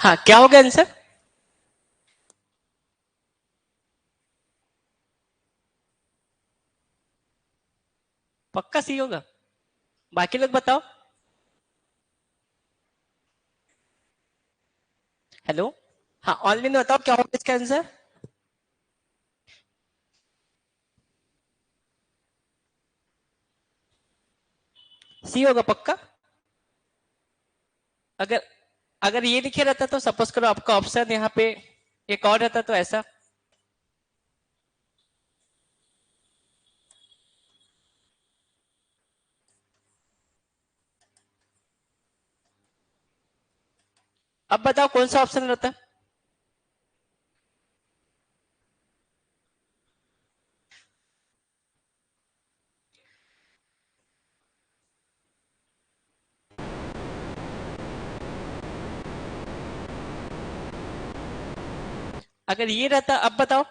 हाँ, क्या होगा आंसर? पक्का सी होगा? बाकी लोग बताओ। हेलो। हाँ, ऑनलाइन बताओ क्या होगा इसका आंसर? सी होगा पक्का? अगर अगर ये लिखे रहता तो सपोज करो आपका ऑप्शन यहाँ पे एक और रहता तो ऐसा। अब बताओ कौन सा ऑप्शन रहता? अगर ये रहता अब बताओ।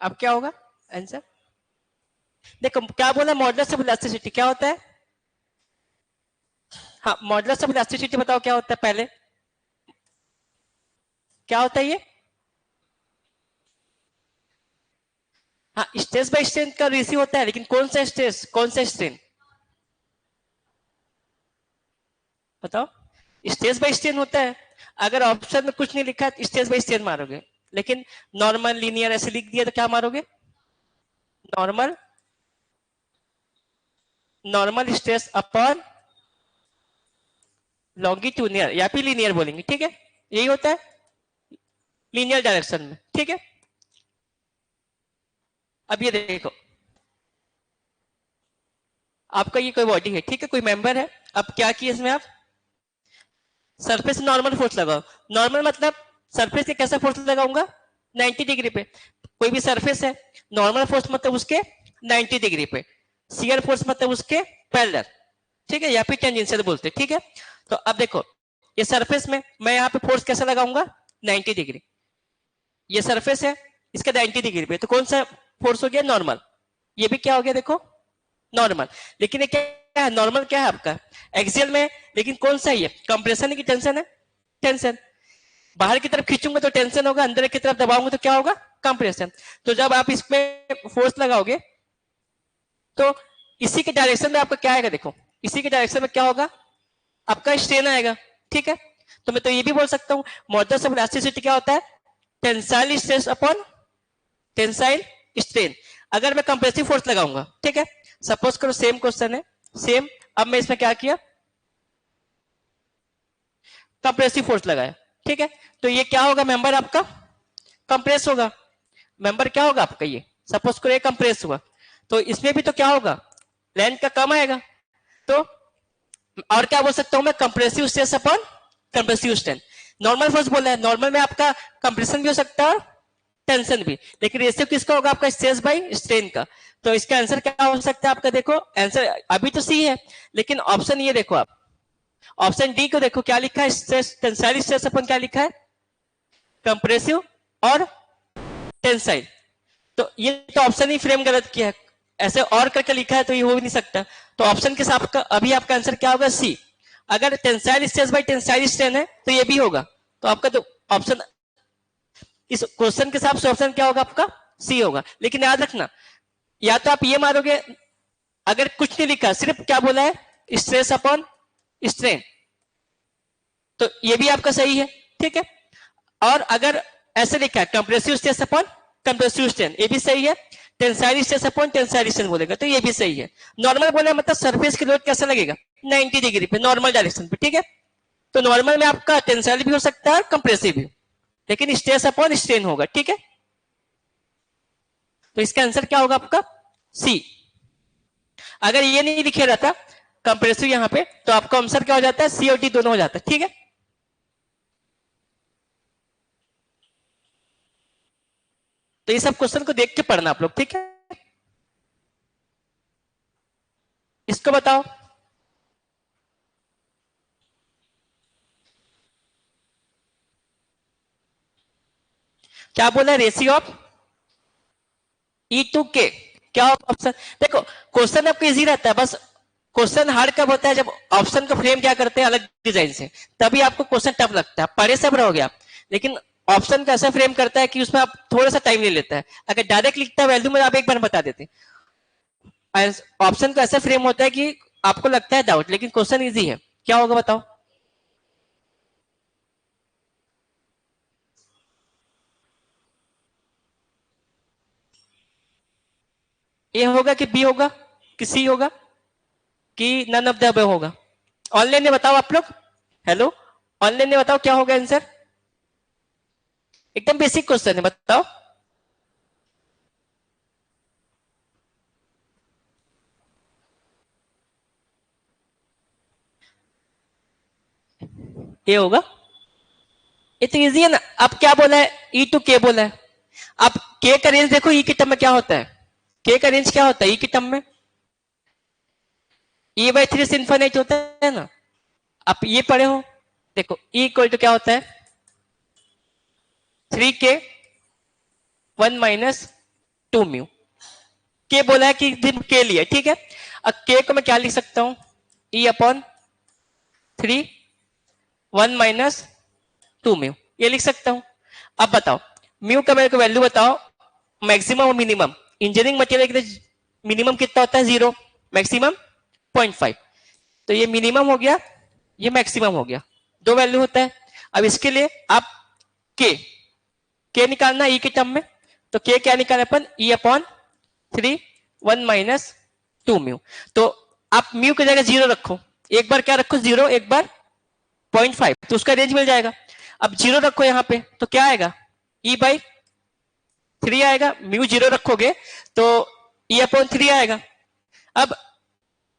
अब क्या होगा आंसर? देखो क्या बोला, मॉडुलस ऑफ इलास्टिसिटी क्या होता है? हाँ, मॉडुलस ऑफ इलास्टिसिटी बताओ क्या होता है पहले? क्या होता है ये? हाँ, स्ट्रेस बाय स्ट्रेन का रेशियो होता है, लेकिन कौन सा स्ट्रेस कौन सा स्ट्रेन? बताओ। स्ट्रेस बाय स्ट्रेन होता है। अगर ऑप्शन में कुछ नहीं लिखा है तो स्ट्रेस बाय स्ट्रेन मारोगे, लेकिन नॉर्मल लीनियर ऐसे लिख दिया तो क्या मारोगे? Normal. Normal stress upon longitudinal या फिर लीनियर बोलेंगे, ठीक है? यही होता है लीनियर डायरेक्शन में, ठीक है? अब ये देखो, आपका ये कोई बॉडी है, ठीक है, कोई मेंबर है। अब क्या किया इसमें आप? सरफेस नॉर्मल फोर्स लगाओ। नॉर्मल मतलब सरफेस से कैसा फोर्स लगाऊंगा? 90 डिग्री पे। कोई भी सरफेस है, नॉर्मल फोर्स मतलब उसके 90 डिग्री पे, शियर फोर्स मतलब उसके पैरेलल, ठीक है, या फिर टेंजेंशियल बोलते हैं, ठीक है? तो अब देखो, ये सरफेस में मैं यहाँ पे फोर्स कैसा लगाऊंगा? 90 डिग्री। ये सरफेस है, इसका 90 डिग्री पे, तो कौन सा फोर्स हो गया? नॉर्मल। ये भी क्या हो गया देखो? नॉर्मल। लेकिन ये क्या है? नॉर्मल क्या है आपका? एक्सियल में। लेकिन कौन सा है? कंप्रेशन की टेंशन है? टेंशन। बाहर की तरफ खींचूंगा तो टेंशन होगा, अंदर की तरफ दबाऊंगा तो क्या होगा? कंप्रेशन। तो जब आप इसमें फोर्स लगाओगे तो इसी के डायरेक्शन में आपका क्या आएगा देखो, इसी के डायरेक्शन में क्या होगा? आपका स्ट्रेन आएगा, ठीक है? तो मैं तो ये भी बोल सकता हूँ मॉडुलस ऑफ इलास्टिसिटी क्या होता है? Tensile stress upon tensile strain. अगर मैं कंप्रेसिव फोर्स लगाऊंगा, ठीक है, सपोज करो सेम क्वेश्चन है, सेम। अब मैं इसमें क्या किया? कंप्रेसिव फोर्स लगाया, ठीक है? तो ये क्या होगा? मेंबर आपका कंप्रेस होगा। मेंबर क्या होगा आपका? ये सपोज करो ये कंप्रेस हुआ, तो इसमें भी तो क्या होगा? लेंथ का कम आएगा। तो और क्या बोल सकता हूं मैं? Compressive stress upon compressive strain. Normal force बोला है, नॉर्मल में आपका कंप्रेशन भी हो सकता है और टेंशन भी, लेकिन रेशियो किसका होगा? आपका स्ट्रेस बाय स्ट्रेन का। तो इसका आंसर क्या हो सकता है आपका? देखो आंसर अभी तो सी है, लेकिन ऑप्शन ये देखो आप, ऑप्शन डी को देखो क्या लिखा है? स्ट्रेस टेंसाइल स्ट्रेस अपन क्या लिखा है? कंप्रेसिव और टेंसाइल। तो ये तो ऑप्शन ही फ्रेम गलत किया है, ऐसे और करके लिखा है तो ये हो भी नहीं सकता। तो ऑप्शन के साथ आपका अभी आपका आंसर क्या होगा? सी। अगर tensile stress by tensile strain है तो ये भी होगा। तो आपका तो ऑप्शन, इस क्वेश्चन के हिसाब से ऑप्शन क्या होगा आपका? सी होगा। लेकिन याद रखना, या तो आप ये मारोगे, अगर कुछ नहीं लिखा, सिर्फ क्या बोला है? स्ट्रेस अपॉन स्ट्रेन, तो ये भी आपका सही है, ठीक है? और अगर ऐसे लिखा है compressive stress upon compressive strain, ये भी सही है। Tensile stress upon tensile strain बोलेगा तो ये भी सही है। नॉर्मल बोला मतलब सरफेस की लोड कैसा लगेगा? 90 डिग्री पे, नॉर्मल डायरेक्शन पे, ठीक है? तो नॉर्मल में आपका टेंसाइल भी हो सकता है और कंप्रेसिव भी, लेकिन स्ट्रेस अपॉन स्ट्रेन होगा, ठीक है? तो इसका आंसर क्या होगा आपका? सी। अगर ये नहीं लिखे रहता कंप्रेसिव यहाँ पे, तो आपका आंसर क्या हो जाता है? सी और डी दोनों हो जाता है, ठीक है? तो ये सब क्वेश्चन को देख के पढ़ना आप लोग, ठीक है? इसको बताओ क्या बोला? रेशियो ऑफ ई टू के क्या होगा ऑप्शन? देखो क्वेश्चन आपका इजी रहता है, बस क्वेश्चन हार्ड कब होता है? जब ऑप्शन का फ्रेम क्या करते हैं अलग डिजाइन से, तभी आपको क्वेश्चन टफ लगता है, पढ़े सब रहोगे आप। लेकिन ऑप्शन का ऐसा फ्रेम करता है कि उसमें आप थोड़ा सा टाइम ले लेता है। अगर डायरेक्ट लिखता है वैल्यू में, आप एक बार बता देते। ऑप्शन का ऐसा फ्रेम होता है कि आपको लगता है डाउट, लेकिन क्वेश्चन इजी है। क्या होगा बताओ? ए होगा कि बी होगा कि सी होगा कि नन ऑफ द अबव होगा? ऑनलाइन में बताओ आप लोग। हेलो, ऑनलाइन में बताओ क्या होगा आंसर? एकदम बेसिक क्वेश्चन है, बताओ। ए होगा। इतना इजी है ना। अब क्या बोला है? ई टू के बोला है। अब के का रेंज देखो, ई की टर्म में क्या होता है? के का रेंज क्या होता है ई की टर्म में? ई बाई थ्री से इन्फिनिट होता है ना। आप ये पढ़े हो, देखो ई इक्वल टू क्या होता है? 3k 1 minus 2 mu. के बोला है कि के लिए, ठीक है। अब के को मैं क्या लिख सकता हूं? ई अपॉन 3 1 माइनस 2 म्यू, ये लिख सकता हूं। अब बताओ म्यू का मेरे को वैल्यू बताओ, मैक्सिमम और मिनिमम। इंजीनियरिंग मटेरियल के मिनिमम कितना होता है? 0, मैक्सिमम 0.5। तो ये मिनिमम हो गया, ये मैक्सिमम हो गया, दो वैल्यू होता है। अब इसके लिए आप के निकालना ई के टर्म में, तो के क्या निकालना अपन? E upon 3 1 minus 2 mu. तो आप म्यू की जगह 0 रखो, एक बार क्या रखो? 0, एक बार 0.5, तो उसका रेंज मिल जाएगा। अब 0 रखो यहां पे, तो क्या आएगा? ई बाई 3 आएगा। म्यू 0 रखोगे तो ई अपॉन 3 आएगा। अब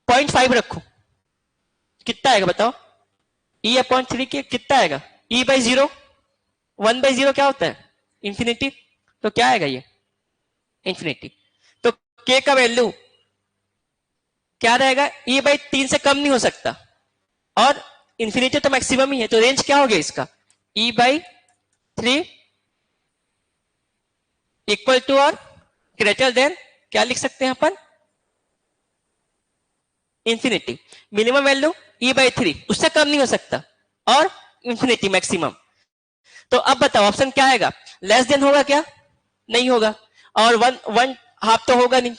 0.5 रखो, कितना आएगा बताओ? ई अपॉन 3 के कितना आएगा? ई बाई 0, 1 बाई 0 क्या होता है? इंफिनिटी। तो क्या आएगा ये? इंफिनिटी। तो के का वैल्यू क्या रहेगा? ई बाई 3 से कम नहीं हो सकता, और इंफिनिटी तो मैक्सिमम ही है, तो रेंज क्या हो गया इसका? ई बाई 3 इक्वल टू और ग्रेटर देन क्या लिख सकते हैं अपन? Infinity. Minimum value E by 3, उससे कम नहीं हो सकता, और इंफिनिटी मैक्सिमम। तो अब बताओ ऑप्शन क्या आएगा? लेस देन होगा क्या? नहीं होगा। और वन हाफ तो होगा नहीं,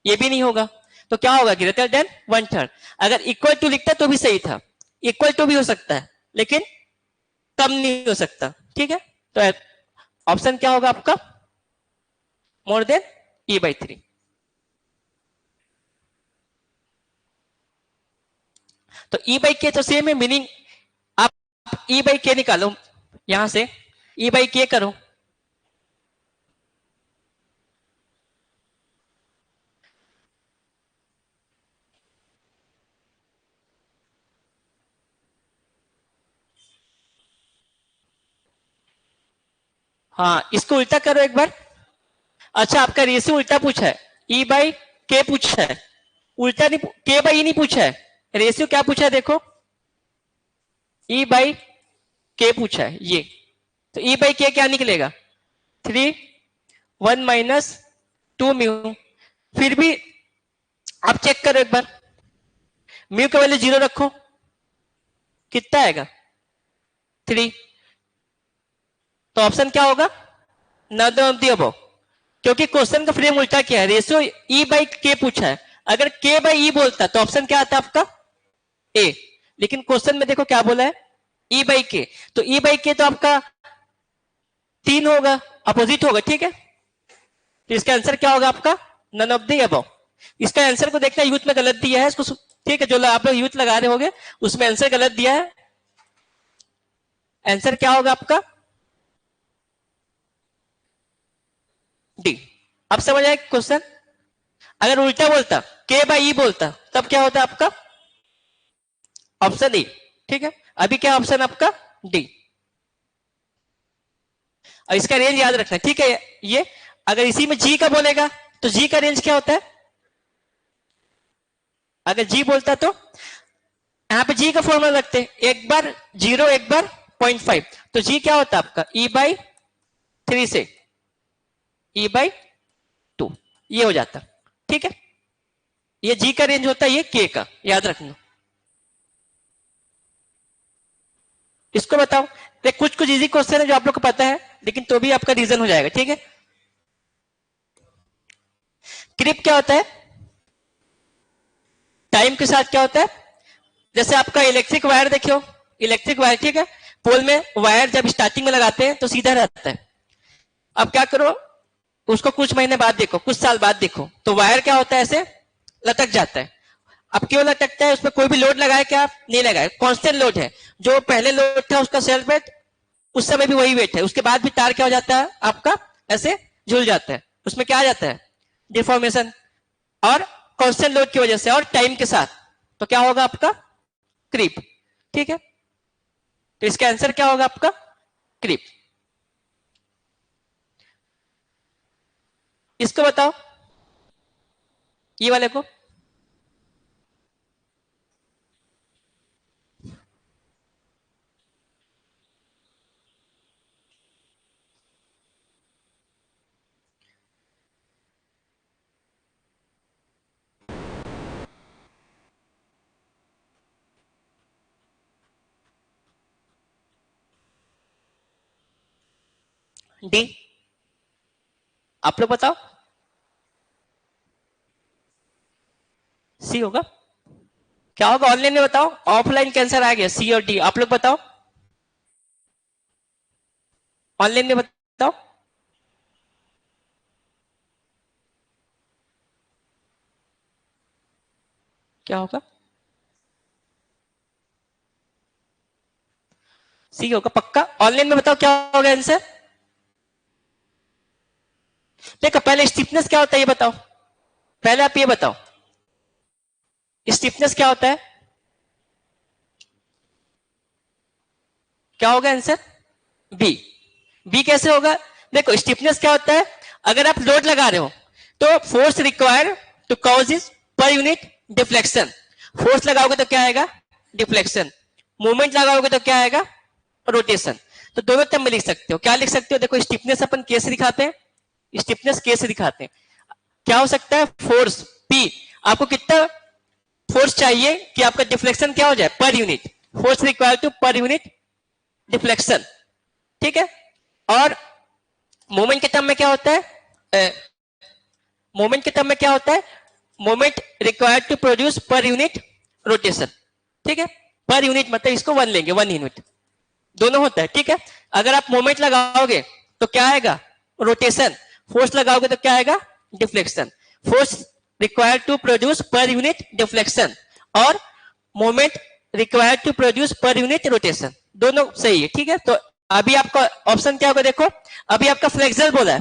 ये भी नहीं होगा। तो क्या होगा? Greater than 1/3। अगर इक्वल टू लिखता तो भी सही था, इक्वल टू भी हो सकता है लेकिन कम नहीं हो सकता, ठीक है। तो ऑप्शन क्या होगा आपका? More than E by 3। तो ई बाई के तो सेम है मीनिंग। आप ई बाई के निकालो यहां से, ई बाई के करो। हाँ, इसको उल्टा करो एक बार। अच्छा, आपका रेशियो उल्टा पूछा है, ई बाई के पूछा है, उल्टा नहीं, के बाई नहीं पूछा है। रेशियो क्या पूछा है देखो, ई बाई के पूछा है ये। तो ई बाई के क्या निकलेगा? 3 1 माइनस 2 म्यू। फिर भी आप चेक करो एक बार, म्यू का वैल्यू 0 रखो, कितना आएगा? 3। तो ऑप्शन क्या होगा? None of the above. क्योंकि क्वेश्चन का फ्रेम उल्टा किया है, रेशियो ई बाई के पूछा है। अगर के बाई ई बोलता तो ऑप्शन क्या आता आपका? ए। लेकिन क्वेश्चन में देखो क्या बोला है? ई बाई के। तो ई बाई के तो आपका 3 होगा, अपोजिट होगा, ठीक है। तो इसका आंसर क्या होगा आपका? None of the above. इसका आंसर को देखना यूथ में गलत दिया है इसको, ठीक है। जो आप लोग यूथ लगा रहे होगे उसमें आंसर गलत दिया है। आंसर क्या होगा आपका? डी। अब समझ आए क्वेश्चन? अगर उल्टा बोलता, के बाई ई बोलता, तब क्या होता आपका? ऑप्शन डी, ठीक है। अभी क्या ऑप्शन आपका? डी। और इसका रेंज याद रखना, ठीक है। ये अगर इसी में जी का बोलेगा तो जी का रेंज क्या होता है? अगर जी बोलता तो यहां पे जी का फॉर्मूला रखते हैं, एक बार 0 एक बार 0.5। तो जी क्या होता है आपका? ई बाई 3 से ई बाई 2। ये हो जाता। ठीक है, ये जी का रेंज होता है, ये के का, याद रखना। इसको बताओ। देख कुछ कुछ इजी क्वेश्चन है जो आप लोग को पता है, लेकिन तो भी आपका रीजन हो जाएगा। ठीक है, क्रिप क्या होता है, टाइम के साथ क्या होता है, जैसे आपका इलेक्ट्रिक वायर देखियो, इलेक्ट्रिक वायर, ठीक है, पोल में वायर जब स्टार्टिंग में लगाते हैं तो सीधा रहता है। अब क्या करो, उसको कुछ महीने बाद देखो, कुछ साल बाद देखो, तो वायर क्या होता है, ऐसे लटक जाता है। अब क्यों लटकता है, उसमें कोई भी लोड लगाए क्या, नहीं लगाए, कांस्टेंट लोड है। जो पहले लोड था उसका सेल्फ वेट उस समय भी वही वेट है, उसके बाद भी तार क्या हो जाता है आपका, ऐसे झूल जाता है। उसमें क्या आ जाता है, डिफॉर्मेशन, और कांस्टेंट लोड की वजह से और टाइम के साथ, तो क्या होगा आपका, क्रीप। ठीक है, तो इसका आंसर क्या होगा आपका, क्रीप। इसको बताओ, ये वाले को। डी, आप लोग बताओ, सी होगा। क्या होगा ऑनलाइन में बताओ, ऑफलाइन कैंसर आ गया, सी और डी, आप लोग बताओ, ऑनलाइन में बताओ। क्या होगा, सी होगा पक्का। ऑनलाइन में बताओ क्या होगा आंसर। देखो पहले स्टिफनेस क्या होता है ये बताओ, पहले आप ये बताओ स्टिफनेस क्या होता है, क्या होगा आंसर, बी। बी कैसे होगा, देखो स्टिफनेस क्या होता है, अगर आप लोड लगा रहे हो तो force require to cause is per unit deflection. Force लगाओगे तो क्या आएगा, डिफ्लेक्शन। मूवमेंट लगाओगे तो क्या आएगा, रोटेशन। तो दोनों टर्म में लिख सकते हो, क्या लिख सकते हो, देखो स्टिफनेस अपन कैसे दिखाते हैं, स्टिफनेस कैसे दिखाते हैं, क्या हो सकता है, फोर्स पी, आपको कितना फोर्स चाहिए कि आपका डिफ्लेक्शन क्या हो जाए, per unit, force require to per unit deflection. ठीक है, और मोमेंट के टर्म में क्या होता है, मोमेंट के टर्म में क्या होता है, moment required to produce per unit rotation. ठीक है, पर यूनिट मतलब इसको वन लेंगे, वन यूनिट, दोनों होता है। ठीक है, अगर आप मोमेंट लगाओगे तो क्या आएगा, रोटेशन, फोर्स लगाओगे तो क्या आएगा, deflection. Force required to produce per unit deflection और moment required to produce per unit rotation, दोनों सही है। ठीक है, तो अभी आपका ऑप्शन क्या होगा, देखो अभी आपका फ्लेक्सर बोला है,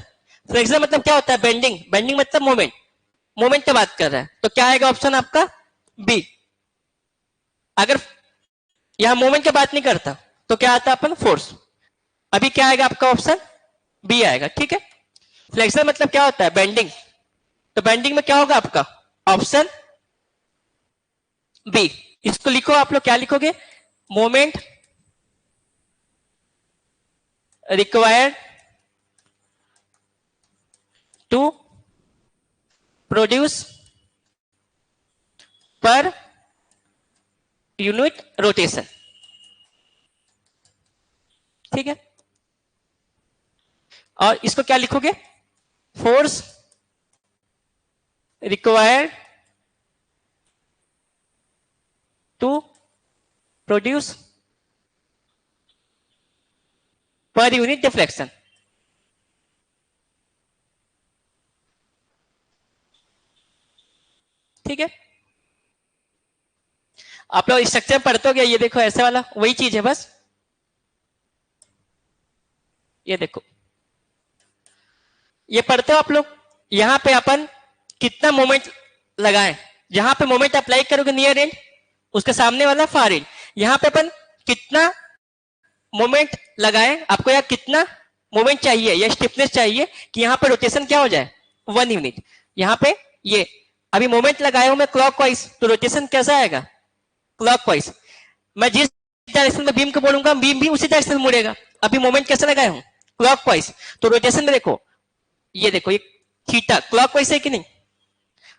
फ्लेक्सर मतलब क्या होता है, बेंडिंग, बेंडिंग मतलब मोमेंट, मोमेंट की बात कर रहा है, तो क्या आएगा ऑप्शन आपका, बी। अगर यहां मोमेंट की बात नहीं करता तो क्या आता अपन, फोर्स। अभी क्या आएगा आपका ऑप्शन, बी आएगा। ठीक है, फ्लेक्सर मतलब क्या होता है, बेंडिंग, तो बेंडिंग में क्या होगा आपका, ऑप्शन बी। इसको लिखो आप लोग, क्या लिखोगे, moment required to produce per unit rotation. ठीक है, और इसको क्या लिखोगे, force required to produce per unit deflection. ठीक है, आप लोग स्ट्रक्चर पढ़ते हो क्या, ये देखो ऐसे वाला वही चीज है बस, ये देखो ये पढ़ते हो आप लोग। यहां पे अपन कितना मोमेंट लगाएं, जहां पे मोमेंट अप्लाई करोगे नियर एंड, उसके सामने वाला फार एंड, यहां पे अपन कितना मोमेंट लगाएं, आपको यहाँ कितना मोमेंट चाहिए या स्टिफनेस चाहिए कि यहाँ पे रोटेशन क्या हो जाए, वन यूनिट। यहाँ पे ये अभी मोमेंट लगाया हूं मैं क्लॉकवाइज, तो रोटेशन कैसा आएगा, क्लॉकवाइज। मैं जिस डायरेक्शन में बीम को बोलूंगा बीम भी उसी डायरेक्शन में मुड़ेगा। अभी मोमेंट कैसे लगाया हूं, क्लॉकवाइज, तो रोटेशन में देखो, ये देखो ये थीटा क्लॉकवाइज है कि नहीं।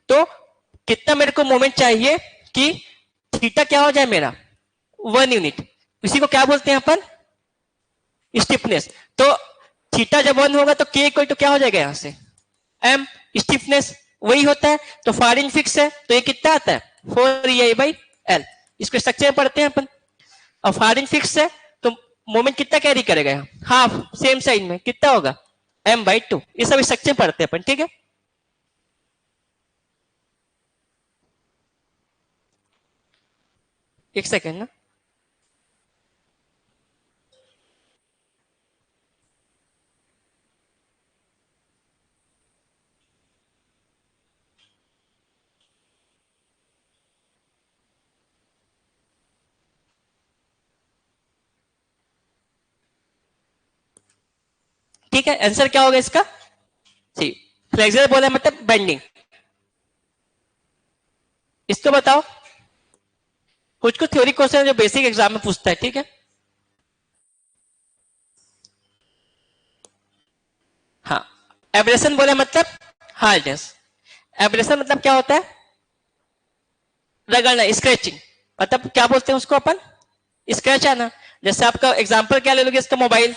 तो कितना मेरे को मोमेंट चाहिए कि थीटा क्या हो जाए मेरा 1 यूनिट, इसी को क्या बोलते हैं अपन स्टिफनेस। तो थीटा जब 1 होगा तो के इक्वल टू क्या हो जाएगा यहां से एम, स्टिफनेस वही होता है। तो फारिन फिक्स है तो ये कितना आता है 4EI/L। इसको स्ट्रक्चर में पढ़ते हैं अपन। और फारिन फिक्स है तो मोमेंट कितना कैरी करेगा यहाँ हाफ, सेम साइड में कितना होगा m/2। ये सब स्ट्रक्चर में पढ़ते हैं अपन, ठीक है। एक सेकेंड ना, ठीक है। आंसर क्या होगा इसका, सी फ्लेक्सिबल बोला मतलब बेंडिंग। इसको बताओ, कुछ कुछ थ्योरी क्वेश्चन जो बेसिक एग्जाम में पूछता है, ठीक है। हाँ, एब्रेशन बोले मतलब हार्डनेस। एब्रेशन मतलब क्या होता है रगड़ना, स्क्रैचिंग। मतलब क्या बोलते हैं उसको अपन स्क्रैच आना। जैसे आपका एग्जांपल क्या ले लोगे इसका, मोबाइल।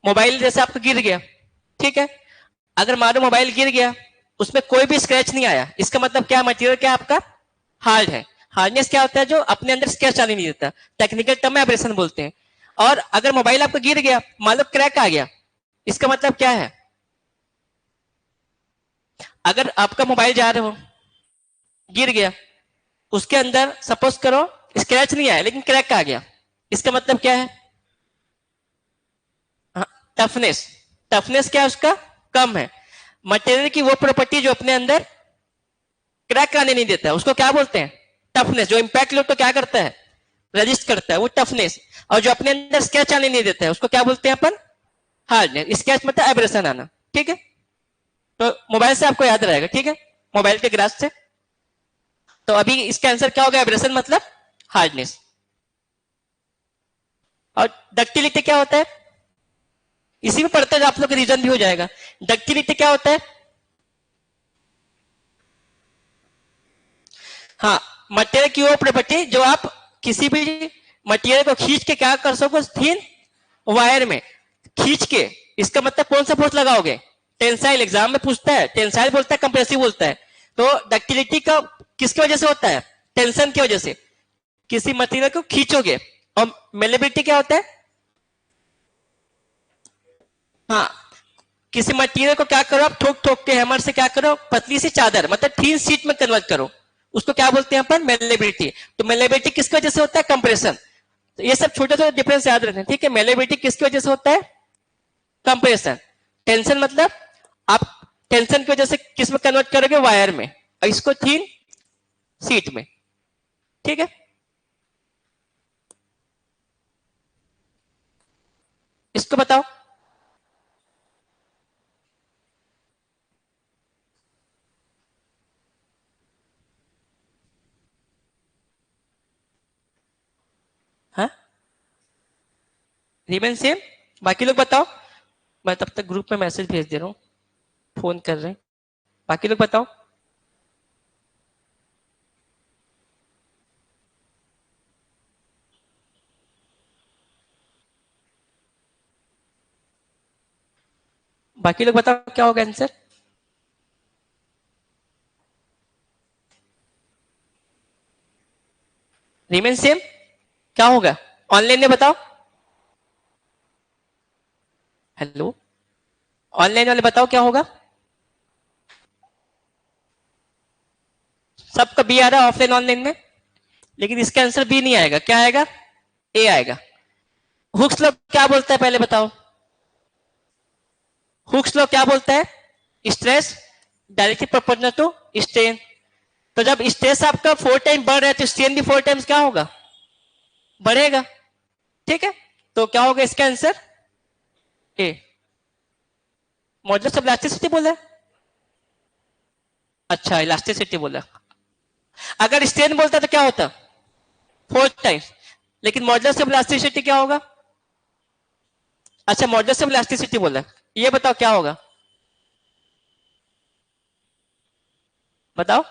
मोबाइल जैसे आपका गिर गया, ठीक है। अगर मानो मोबाइल गिर गया उसमें कोई भी स्क्रैच नहीं आया, इसका मतलब क्या मटेरियल क्या आपका हार्ड है। हार्डनेस क्या होता है जो अपने अंदर स्क्रैच आने नहीं देता, टेक्निकल टर्म में एब्रेशन बोलते हैं। और अगर मोबाइल आपका गिर गया मान लो क्रैक आ गया, इसका मतलब क्या है, अगर आपका मोबाइल जा रहे हो गिर गया, उसके अंदर सपोज करो स्क्रैच नहीं आया लेकिन क्रैक आ गया, इसका मतलब क्या है टफनेस। टफनेस क्या है उसका कम है। मटेरियल की वो प्रॉपर्टी जो अपने अंदर क्रैक आने नहीं देता है उसको क्या बोलते हैं टफनेस। जो इंपैक्ट लो तो क्या करता है रजिस्ट करता है वो टफनेस। और जो अपने अंदर स्क्रैच आने नहीं देता है उसको क्या बोलते हैं अपन हार्डनेस। स्क्रैच मतलब एब्रेशन आना, ठीक है। तो मोबाइल से आपको याद रहेगा, ठीक है, मोबाइल के ग्रास से। तो अभी इसका आंसर क्या होगा एब्रेशन मतलब हार्डनेस। और डक्टिलिटी क्या होता है इसी में पढ़ते हैं, आप लोग का रीजन भी हो जाएगा। डक्टिलिटी क्या होता है, हाँ मटेरियल की वो प्रॉपर्टी जो आप किसी भी मटेरियल को खींच के क्या कर सको थिन वायर में खींच के, इसका मतलब कौन सा फोर्स लगाओगे टेंसाइल। एग्जाम में पूछता है टेंसाइल बोलता है कंप्रेसिव बोलता है। तो डक्टिलिटी का किसकी वजह से होता है टेंशन की वजह से, किसी मटेरियल को खींचोगे। और मेलेबिलिटी क्या होता है, हाँ किसी मटेरियल को क्या करो आप ठोक ठोक के हैमर से क्या करो पतली सी चादर मतलब थीन शीट में कन्वर्ट करो, उसको क्या बोलते हैं अपन मेलेबिलिटी। तो मेलेबिलिटी किसकी वजह से होता है कंप्रेशन। तो ये सब छोटे छोटे डिफरेंस याद रखना, ठीक है। मेलेबिलिटी किसकी वजह से होता है कंप्रेशन। टेंशन मतलब आप टेंशन की वजह से किस में कन्वर्ट करोगे वायर में, और इसको थीन शीट में, ठीक है। इसको बताओ, हाँ रिमेन सेम। बाकी लोग बताओ, मैं तब तक ग्रुप में मैसेज भेज दे रहा हूँ, फोन कर रहे हैं। बाकी लोग बताओ, बाकी लोग बताओ क्या होगा आंसर। रिमेन सेम क्या होगा ऑनलाइन में बताओ। हेलो ऑनलाइन वाले बताओ क्या होगा। सबका बी आ रहा है ऑफलाइन ऑनलाइन में, लेकिन इसका आंसर बी नहीं आएगा, क्या आएगा ए आएगा। हुक्स लॉ क्या बोलता है पहले बताओ। हुक्स लॉ क्या बोलता है stress directly proportional to strain. तो जब स्ट्रेस आपका 4 टाइम बढ़ रहा है तो स्ट्रेन भी 4 टाइम्स क्या होगा बढ़ेगा, ठीक है। तो क्या होगा इसका answer A. Modulus of elasticity बोला है, अच्छा इलास्टिसिटी बोला। अगर स्ट्रेन बोलता तो क्या होता 4 टाइम्स, लेकिन मॉडुलस ऑफ इलास्टिसिटी क्या होगा, अच्छा मॉडुलस ऑफ इलास्टिसिटी बोला, ये बताओ क्या होगा। बताओ।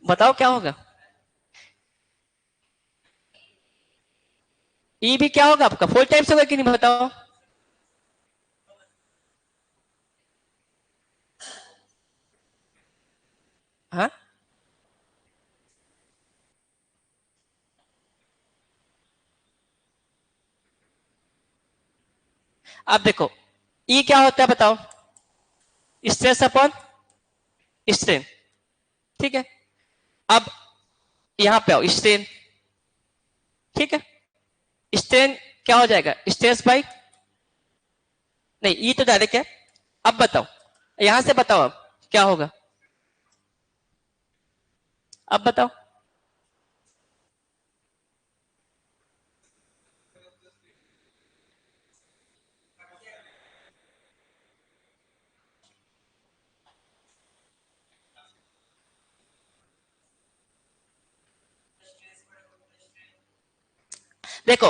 बताओ क्या होगा। ई भी क्या होगा आपका 4 टाइम्स होगा कि नहीं बताओ। हाँ, अब देखो ई क्या होता है बताओ। Stress upon strain. ठीक है, अब यहां पे आओ स्ट्रेन। ठीक है, स्ट्रेन क्या हो जाएगा स्ट्रेस बाई, नहीं ई तो डायरेक्ट है। अब बताओ, यहां से बताओ अब क्या होगा। अब बताओ। देखो,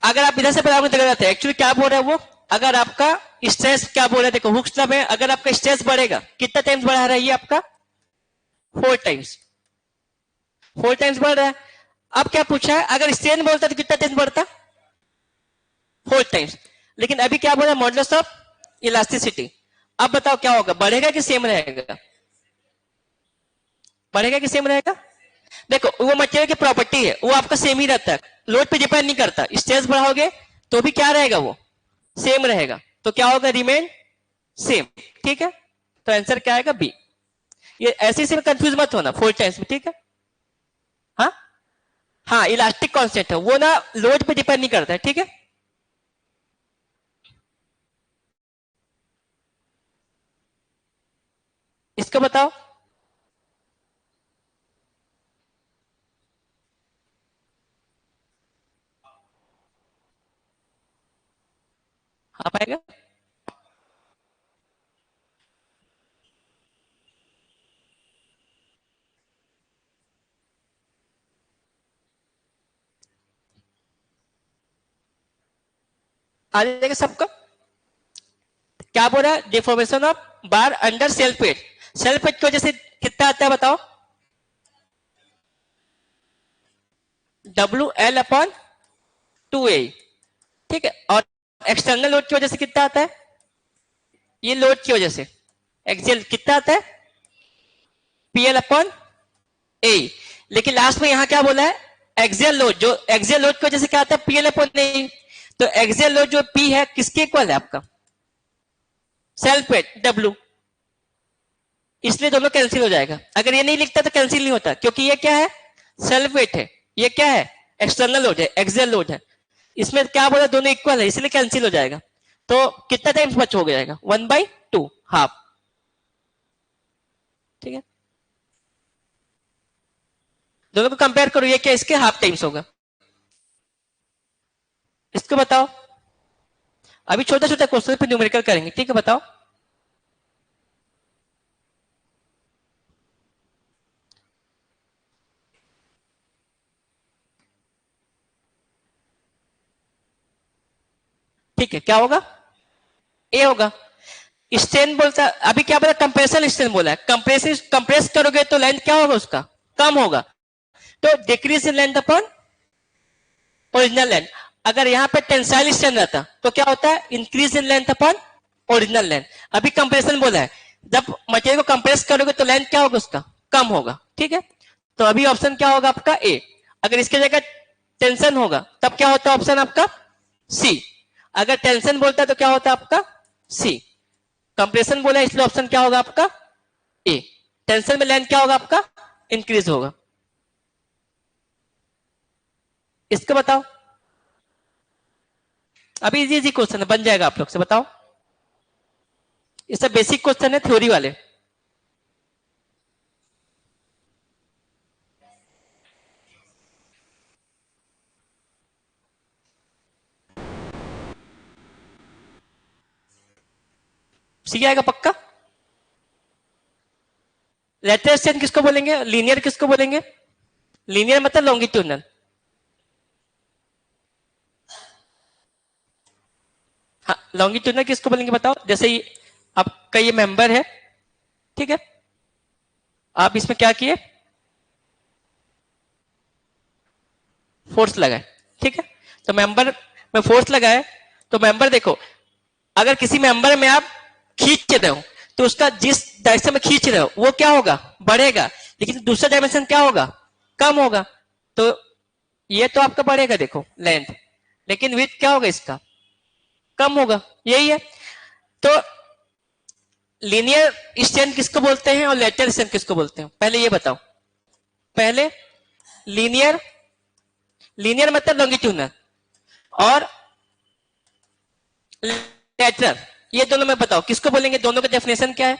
अगर आप इधर से बराबर तो गलत है। एक्चुअली क्या बोल रहा है वो, अगर आपका स्ट्रेस क्या बोल रहा है, देखो हुक्स लॉ में अगर आपका स्ट्रेस बढ़ेगा कितना टाइम्स बढ़ा रहा है ये आपका 4 टाइम्स। 4 टाइम्स बढ़ रहा है। अब क्या पूछा है, अगर स्ट्रेन बोलता तो कितना टाइम्स बढ़ता 4 टाइम्स। लेकिन अभी क्या बोल रहा है मॉडुलस ऑफ इलास्टिसिटी। अब बताओ क्या होगा, बढ़ेगा कि सेम रहेगा। बढ़ेगा कि सेम रहेगा। देखो वो मटेरियल की प्रॉपर्टी है, वो आपका सेम ही रहता है, लोड पे डिपेंड नहीं करता। स्ट्रेस बढ़ाओगे तो भी क्या रहेगा वो सेम रहेगा। तो क्या होगा रिमेन सेम। ठीक है, तो आंसर क्या आएगा बी। ये ऐसे से कंफ्यूज मत होना 4 टाइम्स में। ठीक है, हाँ हाँ इलास्टिक कांस्टेंट है वो ना, लोड पे डिपेंड नहीं करता है। ठीक है, इसको बताओ। हाँ पाएगा। आ जाएगा सबका। क्या बोल रहा है deformation of bar under self weight. Self weight की वजह से कितना आता है बताओ। W L upon 2a। ठीक है, और एक्सटर्नल लोड की वजह से कितना आता है, ये लोड की वजह से एक्सियल कितना आता है पीएल अपॉन ए। लेकिन लास्ट में यहां क्या बोला है एक्सियल लोड, जो एक्सियल लोड की वजह से क्या आता है पीएल अपॉन ए। तो एक्सियल लोड जो पी है किसके इक्वल है आपका सेल्फ वेट डब्ल्यू। इसलिए दोनों कैंसिल हो जाएगा। अगर ये नहीं लिखता तो कैंसिल नहीं होता, क्योंकि ये क्या है सेल्फ वेट है, ये क्या है एक्सटर्नल लोड है एक्सियल लोड है। इसमें क्या बोला दोनों इक्वल है इसलिए कैंसिल हो जाएगा। तो कितना टाइम्स बच हो जाएगा 1/2 हाफ। ठीक है, दोनों को कंपेयर करो, ये क्या इसके हाफ टाइम्स होगा। इसको बताओ। अभी छोटा छोटा क्वेश्चन पे न्यूमेरिकल करेंगे। ठीक है बताओ। ठीक है, क्या होगा ए होगा। स्ट्रेन बोलता अभी क्या बोला कंप्रेशन स्ट्रेन बोला है। कंप्रेस कंप्रेस करोगे तो लेंथ क्या होगा उसका कम होगा। तो decrease in length upon original length. अगर यहाँ पे टेंसाइल स्ट्रेन रहता तो क्या होता है increase in length upon original length. अभी कंप्रेशन बोला है, जब मटेरियल को कंप्रेस करोगे तो लेंथ क्या होगा उसका कम होगा। ठीक है, तो अभी ऑप्शन क्या होगा आपका ए। अगर इसके जगह टेंशन होगा तब क्या होता है ऑप्शन आपका सी। अगर टेंशन बोलता है तो क्या होता है आपका सी। कंप्रेशन बोला है इसलिए ऑप्शन क्या होगा आपका ए। टेंशन में लेंथ क्या होगा आपका इंक्रीज होगा। इसको बताओ। अभी इजी इजी क्वेश्चन है, बन जाएगा आप लोग से। बताओ, ये सब बेसिक क्वेश्चन है थ्योरी वाले। सीख आएगा पक्का। लेटरल स्ट्रेन किसको बोलेंगे, लीनियर किसको बोलेंगे। लीनियर मतलब लॉन्गिट्यूडनल। लॉन्गिट्यूडनल किसको बोलेंगे बताओ? जैसे आपका ये मेंबर है, ठीक है, आप इसमें क्या किए, फोर्स लगाए, ठीक है, तो मेंबर में फोर्स लगाए, तो मेंबर देखो, अगर किसी मेंबर में आप खींच रहे हो तो उसका जिस डायरेक्शन में खींच रहे हो वो क्या होगा, बढ़ेगा, लेकिन दूसरा डायमेंशन क्या होगा, कम होगा। तो ये तो आपका बढ़ेगा देखो लेंथ, लेकिन विड्थ क्या होगा इसका, कम होगा, यही है। तो लीनियर स्ट्रेन किसको बोलते हैं और लेटरल स्ट्रेन किसको बोलते हैं, पहले ये बताओ। पहले लीनियर, लीनियर मतलब लॉन्गिट्यूडनल, और लेटरल, ये दोनों में बताओ किसको बोलेंगे, दोनों का डेफिनेशन क्या है?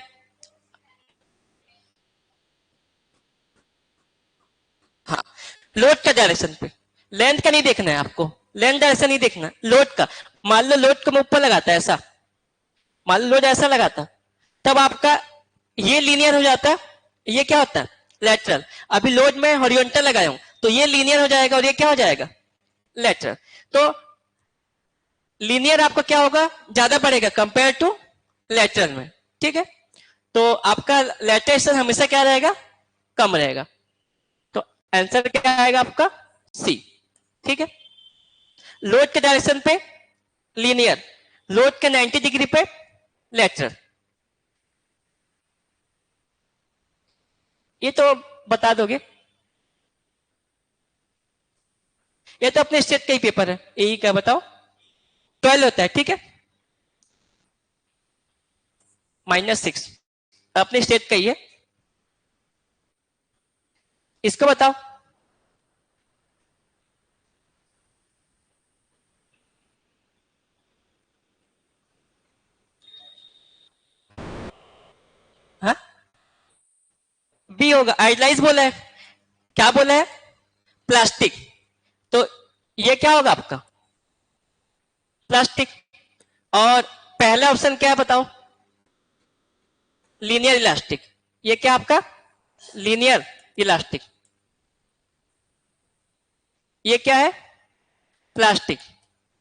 हाँ, लोड का डायरेक्शन पे, लेंथ का नहीं देखना है आपको, लेंथ डायरेक्शन नहीं देखना, लोड का। मान लो लोड को मैं ऊपर लगाता है ऐसा, मान लो लोड ऐसा लगाता, तब आपका ये लीनियर हो जाता, ये क्या होता है, लेटरल। अभी लोड में हॉरिजॉन्टल लगाया हूं तो ये लीनियर हो जाएगा और ये क्या हो जाएगा, लेटरल। तो लीनियर आपका क्या होगा, ज्यादा बढ़ेगा कंपेयर टू लेटरल में, ठीक है। तो आपका लेटरल हमेशा क्या रहेगा, कम रहेगा। तो आंसर क्या आएगा आपका, सी, ठीक है। लोड के डायरेक्शन पे लीनियर, लोड के 90 डिग्री पे लेटरल, ये तो बता दोगे, ये तो अपने स्टेट का ही पेपर है, यही क्या बताओ, 12 होता है, ठीक है, -6 अपने स्टेट का ही है, इसको बताओ। हाँ, बी होगा, आइडलाइज बोला है, क्या बोला है, प्लास्टिक। तो ये क्या होगा आपका, प्लास्टिक। और पहला ऑप्शन क्या है बताओ, लीनियर इलास्टिक, ये क्या आपका, लीनियर इलास्टिक, ये क्या है, प्लास्टिक,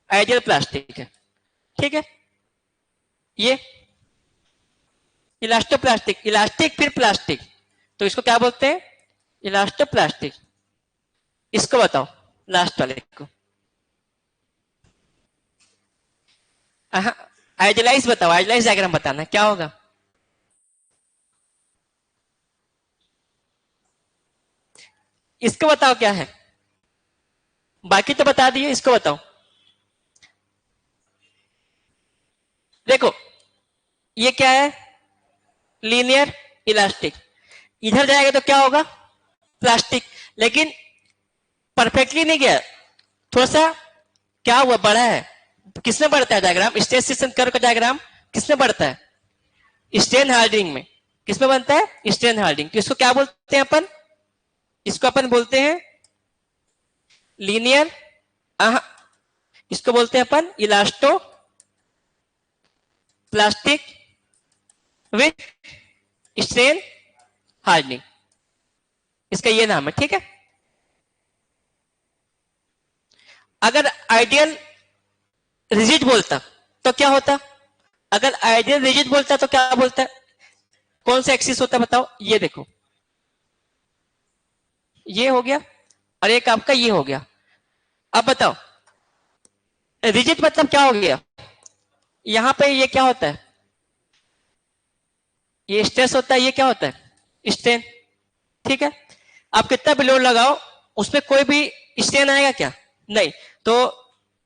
आइडियल प्लास्टिक है, ठीक है। ये इलास्टोप्लास्टिक, इलास्टिक फिर प्लास्टिक, तो इसको क्या बोलते हैं, इलास्टोप्लास्टिक। इसको बताओ, लास्ट वाले को, आइडियलाइज बताओ, आइडियलाइज डायग्राम बताना क्या होगा, इसको बताओ क्या है, बाकी तो बता दिए, इसको बताओ। देखो ये क्या है, लीनियर इलास्टिक, इधर जाएगा तो क्या होगा, प्लास्टिक, लेकिन परफेक्टली नहीं गया, थोड़ा सा क्या हुआ, बढ़ा है। किसमें बढ़ता है डायग्राम, स्ट्रेस कर्व का डायग्राम किसमें बढ़ता है, स्ट्रेन हार्डनिंग में। किसमें बनता है, स्ट्रेन हार्डनिंग। तो इसको क्या बोलते हैं अपन, इसको अपन बोलते हैं लीनियर, इसको बोलते हैं अपन elasto plastic with strain hardening, इसका ये नाम है, ठीक है। अगर आइडियल रिजिड बोलता तो क्या होता, अगर आइडियल रिजिड बोलता तो क्या बोलता, कौन सा एक्सिस होता बताओ, ये देखो, ये हो गया और एक आपका ये हो गया। अब बताओ रिजिड मतलब क्या हो गया, यहां पे ये क्या होता है, ये स्ट्रेस होता है, ये क्या होता है, स्ट्रेन, ठीक है। आप कितना भी लोड लगाओ उसमें कोई भी स्ट्रेन आएगा क्या, नहीं। तो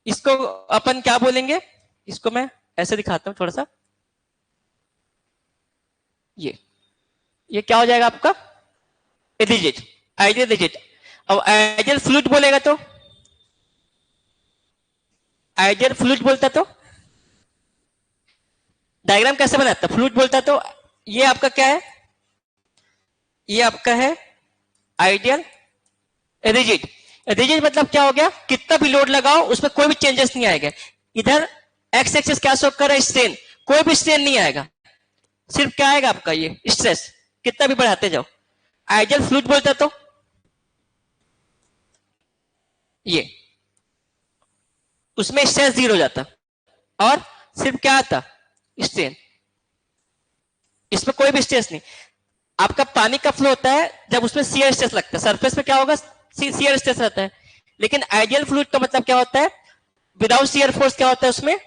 इसको अपन क्या बोलेंगे, इसको मैं ऐसे दिखाता हूं थोड़ा सा, ये क्या हो जाएगा आपका, रिजिड, आइडियल रिजिड। अब आइडियल फ्लूइड बोलेगा तो, आइडियल फ्लूइड बोलता तो डायग्राम कैसे बनाता, फ्लूइड बोलता तो ये आपका क्या है, ये आपका है आइडियल रिजिड। रिजिड मतलब क्या हो गया, कितना भी लोड लगाओ उसमें कोई भी चेंजेस नहीं आएगा। इधर एक्स एक्सिस क्या शो कर रहा है, स्ट्रेन, कोई भी स्ट्रेन नहीं आएगा, सिर्फ क्या आएगा आपका ये स्ट्रेस, कितना भी बढ़ाते जाओ। आइडियल फ्लूइड बोलता तो ये, उसमें स्ट्रेस जीरो हो जाता और सिर्फ क्या आता, स्ट्रेन, इसमें कोई भी स्ट्रेस नहीं। आपका पानी का फ्लो होता है जब उसमें शियर स्ट्रेस लगता है, सरफेस पे क्या होगा, शियर स्ट्रेस रहता है। लेकिन आइडियल फ्लूइड का मतलब क्या होता है, विदाउट शियर फोर्स क्या होता है, उसमें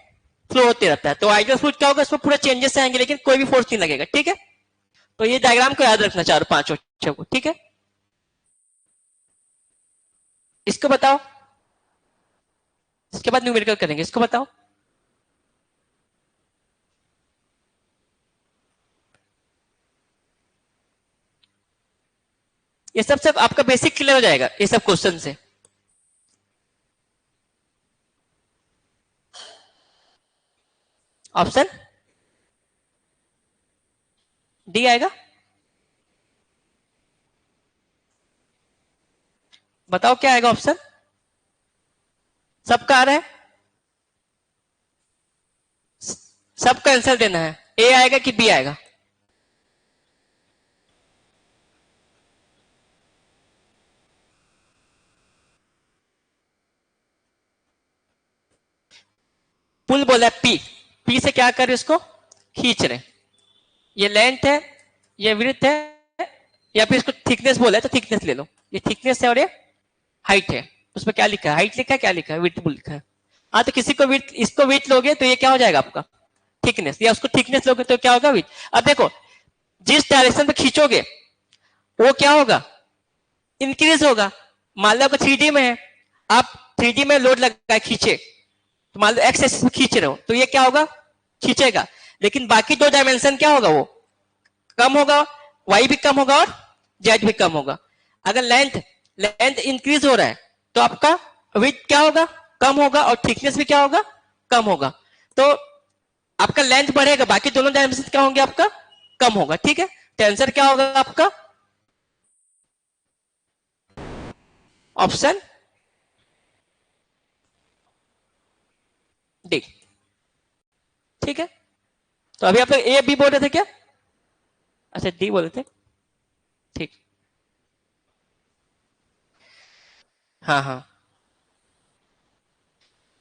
फ्लो होते रहता है। तो आइडियल फ्लूइड क्या होगा, उसमें पूरा चेंजेस आएंगे लेकिन कोई भी फोर्स नहीं लगेगा, ठीक है। तो ये डायग्राम को याद रखना, चारों पांचों को, ठीक है। इसको बताओ, इसके बाद न्यूमेरिकल करेंगे, इसको बताओ। ये सब आपका बेसिक क्लियर हो जाएगा ये सब क्वेश्चन से। ऑप्शन डी आएगा। बताओ क्या आएगा ऑप्शन, सबका आ रहा है, सबका आंसर देना है, ए आएगा कि बी आएगा। पुल बोला पी, पी से क्या कर रहे, इसको खींच रहे। ये लेंथ है, ये विड्थ है, या फिर इसको थिकनेस बोला है तो थिकनेस ले लो। ये थिकनेस है और ये हाइट है। उसमें क्या लिखा है, हाइट लिखा है, क्या लिखा है, विड्थ लिखा है। हाँ तो किसी को विड्थ, इसको विड्थ लोगे तो ये क्या हो जाएगा आपका थिकनेस, या उसको थिकनेस लोगे तो क्या होगा विड्थ। अब देखो जिस डायरेक्शन पे खींचोगे वो क्या होगा, इंक्रीज होगा। मान लो अगर 3D में है, आप 3D में लोड लगा खींचे, तो मान लो एक्स एक्सिस में खींच रहे हो तो ये क्या होगा, खींचेगा। लेकिन बाकी दो डायमेंशन क्या होगा, वो कम होगा, वाई भी कम होगा और जेड भी कम होगा। अगर लेंथ लेंथ इंक्रीज हो रहा है तो आपका विड्थ क्या होगा, कम होगा, और थिकनेस भी क्या होगा, कम होगा। तो आपका लेंथ बढ़ेगा, बाकी दोनों डायमेंशन क्या होंगे आपका, कम होगा, ठीक है। तो आंसर क्या होगा आपका, ऑप्शन डी, ठीक है। तो अभी आप लोग ए बी बोल रहे थे क्या, अच्छा डी बोल रहे थे, ठीक। हाँ हाँ,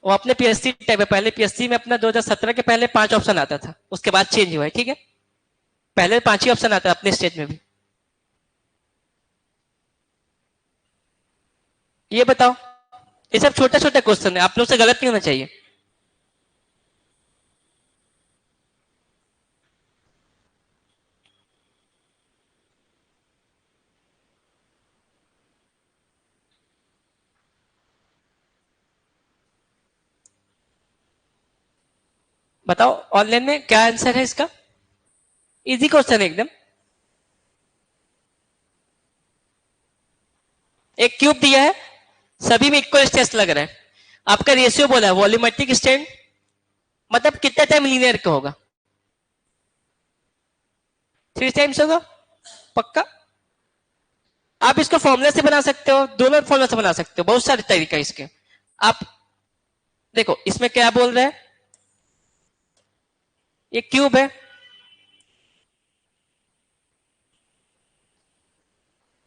वो अपने पीएससी टाइप है, पहले पीएससी में अपना 2017 के पहले 5 ऑप्शन आता था, उसके बाद चेंज हुआ है, ठीक है। पहले 5 ही ऑप्शन आता है अपने स्टेज में भी। ये बताओ, ये सब छोटा छोटा क्वेश्चन है, आप लोग से गलत नहीं होना चाहिए। बताओ ऑनलाइन में क्या आंसर है इसका, इजी क्वेश्चन है एकदम। एक क्यूब दिया है, सभी में इक्वल स्ट्रेस लग रहा है, आपका रेशियो बोला है वॉल्यूमेट्रिक स्ट्रेन, मतलब कितना टाइम लीनियर का होगा, 3 टाइम्स होगा पक्का। आप इसको फॉर्मूला से बना सकते हो, दोनों फॉर्मूला से बना सकते हो, बहुत सारे तरीका इसके। आप देखो इसमें क्या बोल रहे हैं, ये क्यूब है,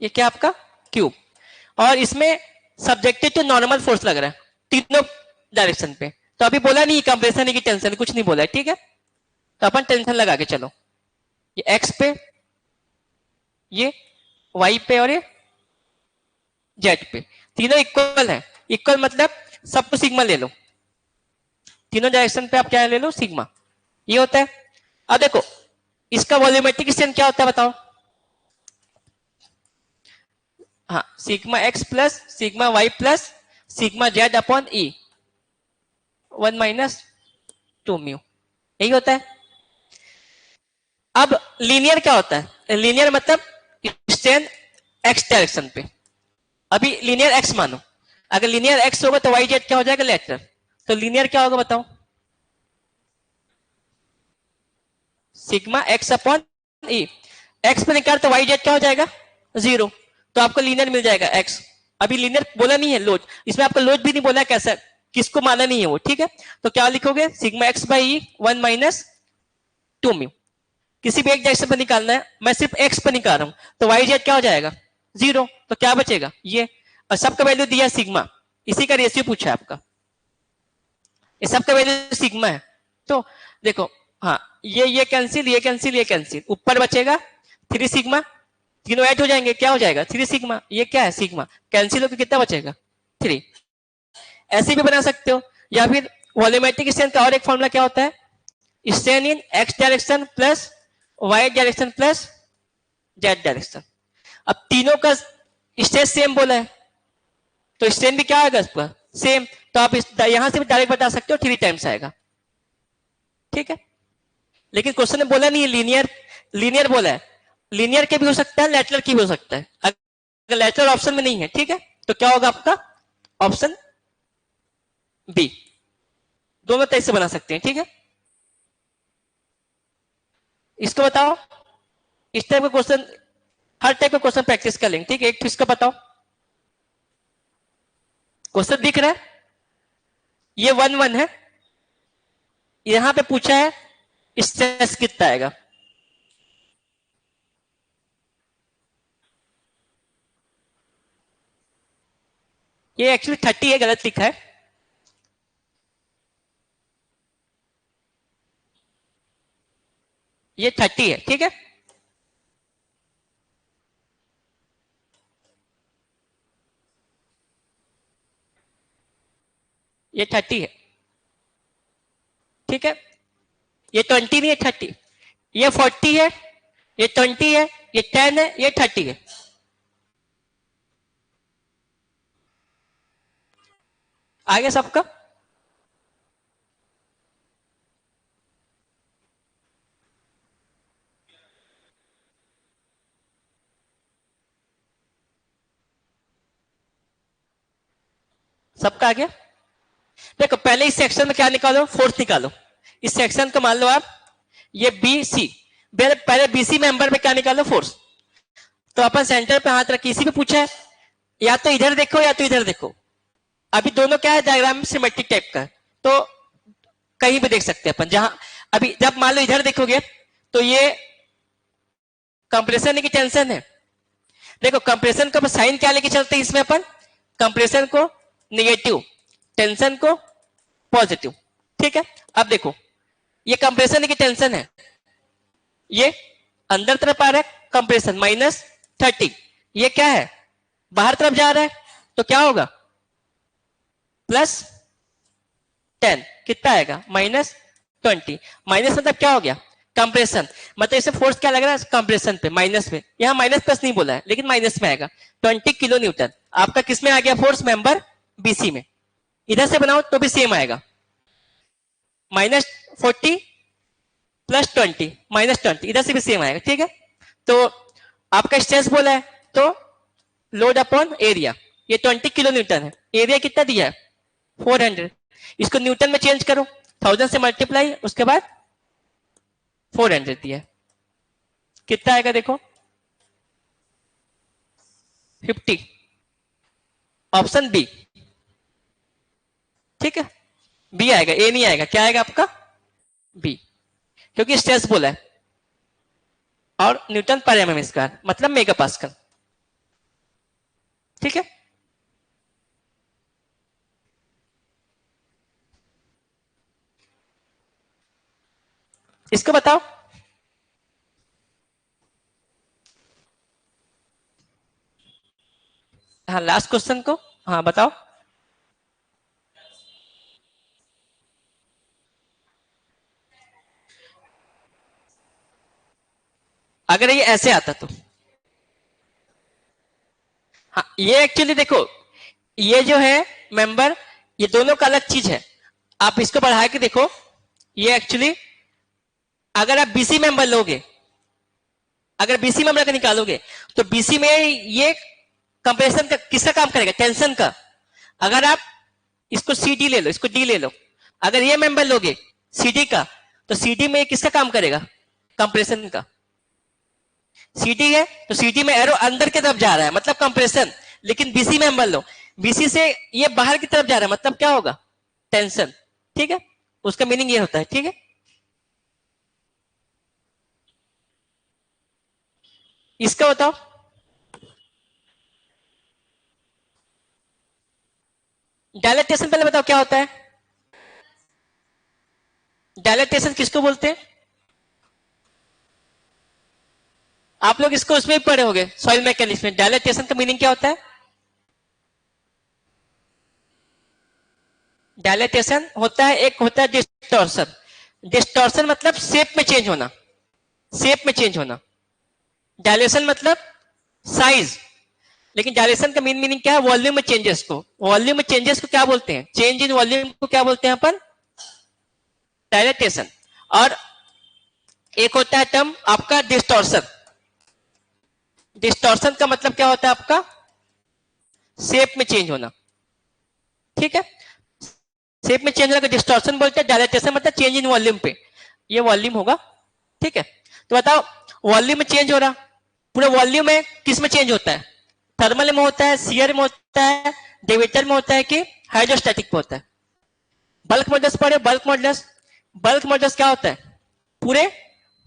ये क्या आपका क्यूब, और इसमें सब्जेक्टेड टू नॉर्मल फोर्स लग रहा है तीनों डायरेक्शन पे। तो अभी बोला नहीं कंप्रेशन है कि टेंशन, कुछ नहीं बोला है, ठीक है। तो अपन टेंशन लगा के चलो, ये एक्स पे, ये वाई पे, और ये जेड पे, तीनों इक्वल है। इक्वल मतलब सबको सिग्मा ले लो, तीनों डायरेक्शन पे आप क्या ले लो, सिग्मा, ये होता है। अब देखो इसका वॉल्यूमेट्रिक स्ट्रेन क्या होता है बताओ, हाँ sigma x plus sigma y plus sigma z upon E 1 - 2 mu, यही होता है। अब लीनियर क्या होता है, लीनियर मतलब स्ट्रेन एक्स डायरेक्शन पे। अभी लीनियर एक्स मानो, अगर लीनियर एक्स होगा तो वाई जेड क्या हो जाएगा, लेटरल। तो लीनियर क्या होगा बताओ, सिग्मा एक्स अपॉन ई, एक्स पे निकाल तो वाई जेड क्या हो जाएगा, 0। तो आपको लीनियर मिल जाएगा एक्स। अभी लीनियर बोला नहीं है लोड, इसमें आपको लोड भी नहीं बोला कैसा, किसको माना नहीं है वो, ठीक है। तो क्या लिखोगे, सिग्मा एक्स बाई 1 - 2 म्यू, किसी भी एक डायरेक्शन पर निकालना है, मैं सिर्फ एक्स पर निकाल रहा हूं, तो वाई जेड क्या हो जाएगा, 0। तो क्या बचेगा ये, और सबका वैल्यू दिया सिग्मा, इसी का रेशियो पूछा है आपका, ये सबका वैल्यू सिग्मा है। तो देखो, हाँ, ये कैंसिल, ये कैंसिल, ये कैंसिल, ऊपर बचेगा 3 सिग्मा, तीनों ऐड हो जाएंगे, क्या हो जाएगा 3 सिग्मा, ये क्या है सिग्मा, कैंसिल होकर कितना बचेगा 3। ऐसे भी बना सकते हो, या फिर वॉल्यूमेट्रिक स्ट्रेन का और एक फॉर्मूला क्या होता है, strain in X direction plus Y direction plus Z direction. अब तीनों का स्ट्रेस सेम बोला है, तो स्ट्रेन भी क्या आएगा इसका सेम, तो आप यहां से भी डायरेक्ट बता सकते हो 3 टाइम्स आएगा, ठीक है। लेकिन क्वेश्चन ने बोला नहीं है लीनियर, लीनियर बोला है, लीनियर के भी हो सकता है, लेटरल की भी हो सकता है, अगर लेटरल ऑप्शन में नहीं है, ठीक है, तो क्या होगा आपका ऑप्शन बी। दोनों तरह से बना सकते हैं, ठीक है। इसको बताओ, इस टाइप का क्वेश्चन, हर टाइप का क्वेश्चन प्रैक्टिस कर लेंगे, ठीक है। एक तो इसका बताओ, क्वेश्चन दिख रहा है, ये 1 1 है, यहां पे पूछा है स्ट्रेस कितना आएगा, ये एक्चुअली 30 है, गलत लिखा है, ये 30 है, ठीक है। ये 30 है, ठीक है। ये 20 नहीं है, 30, ये 40 है, ये 20 है, ये 10 है, ये 30 है। आगे सबका, सबका आ गया। देखो पहले इस सेक्शन में क्या निकालो, फोर्स निकालो। इस सेक्शन को मान लो आप, ये बी सी, पहले बीसी मेंबर में क्या निकालो, फोर्स। तो अपन सेंटर पे हाथ रखिए, इसी पे पूछा है, या तो इधर देखो या तो इधर देखो। अभी दोनों क्या है, डायग्राम सिमेट्रिक टाइप का, तो कहीं भी देख सकते हैं अपन, जहां अभी जब मान लो इधर देखोगे तो ये कंप्रेशन की टेंशन है। देखो कंप्रेशन का साइन क्या लेके चलते हैं इसमें अपन, कंप्रेशन को निगेटिव, टेंशन को पॉजिटिव, ठीक है। अब देखो ये कंप्रेशन की टेंशन है, ये अंदर तरफ आ रहा है कंप्रेशन -30, ये क्या है बाहर तरफ जा रहा है, तो क्या होगा +10, कितना आएगा -20, माइनस मतलब क्या हो गया कंप्रेशन, मतलब इसे फोर्स क्या लग रहा है कंप्रेशन पे, माइनस में, यहां माइनस प्लस नहीं बोला है लेकिन माइनस में आएगा 20 किलो न्यूटन। आपका किसमें आ गया फोर्स, मेंबर बीसी में। इधर से बनाओ तो भी सेम आएगा, -40 +20, -20, इधर से भी सेम आएगा, ठीक है। तो आपका स्ट्रेस बोला है, तो लोड अपॉन एरिया, ये 20 किलो न्यूटन है, एरिया कितना दिया है 400, इसको न्यूटन में चेंज करो, 1000 से मल्टीप्लाई, उसके बाद 400 दिया है, कितना आएगा देखो 50, ऑप्शन बी, ठीक है। बी आएगा, ए नहीं आएगा, क्या आएगा आपका बी, क्योंकि स्ट्रेस बोला है और न्यूटन पर एमएम स्क्वायर मतलब मेगा पास्कल, ठीक है। इसको बताओ, हाँ लास्ट क्वेश्चन को, हाँ बताओ। अगर ये ऐसे आता तो, हाँ ये एक्चुअली देखो, ये जो है मेंबर, ये दोनों का अलग चीज है, आप इसको बढ़ा के देखो, ये एक्चुअली अगर आप बीसी मेंबर लोगे, अगर बीसी मेंबर का निकालोगे तो बीसी में ये कंप्रेशन का किसका काम करेगा, टेंशन का। अगर आप इसको सी डी ले लो, इसको डी ले लो, अगर ये मेंबर लोगे सीडी का, तो सीडी में किसका काम करेगा, कंप्रेशन का। सीडी है तो सीडी में एरो अंदर की तरफ जा रहा है मतलब कंप्रेशन, लेकिन बीसी मेंबर लो, बीसी से ये बाहर की तरफ जा रहा है मतलब क्या होगा टेंशन, ठीक है, उसका मीनिंग ये होता है, ठीक है। इसका बताओ, डायलेक्टेशन पहले बताओ क्या होता है, डायलेटेशन किसको बोलते हैं? आप लोग इसको उसमें भी पढ़े होंगे सॉइल मैकेनिक्स में। डायलेटेशन का मीनिंग क्या होता है? डायलेटेशन होता है, एक होता है डिस्टॉर्शन। डिस्टॉर्शन मतलब शेप में चेंज होना, शेप में चेंज होना। डायलेशन मतलब साइज। लेकिन डायलेशन का मेन मीनिंग क्या है? वॉल्यूम में चेंजेस को। वॉल्यूम में चेंजेस को क्या बोलते हैं? चेंज इन वॉल्यूम को क्या बोलते हैं अपन? डायलेटेशन। और एक होता है टर्म आपका डिस्टॉर्शन। डिस्टॉर्शन का मतलब क्या होता है आपका? शेप में चेंज होना। ठीक है, शेप में चेंज होना को डिस्टॉर्शन बोलते हैं। डायलेटेशन मतलब चेंज इन वॉल्यूम पे, ये वॉल्यूम होगा। ठीक है, तो बताओ वॉल्यूम में चेंज हो रहा, पूरे वॉल्यूम में किस में चेंज होता है? थर्मल में होता है, शियर में होता है, डेविएटर में होता है कि हाइड्रोस्टैटिक में होता है? बल्क मॉडुलस पढ़े, बल्क मॉडुलस। बल्क मॉडुलस क्या होता है? पूरे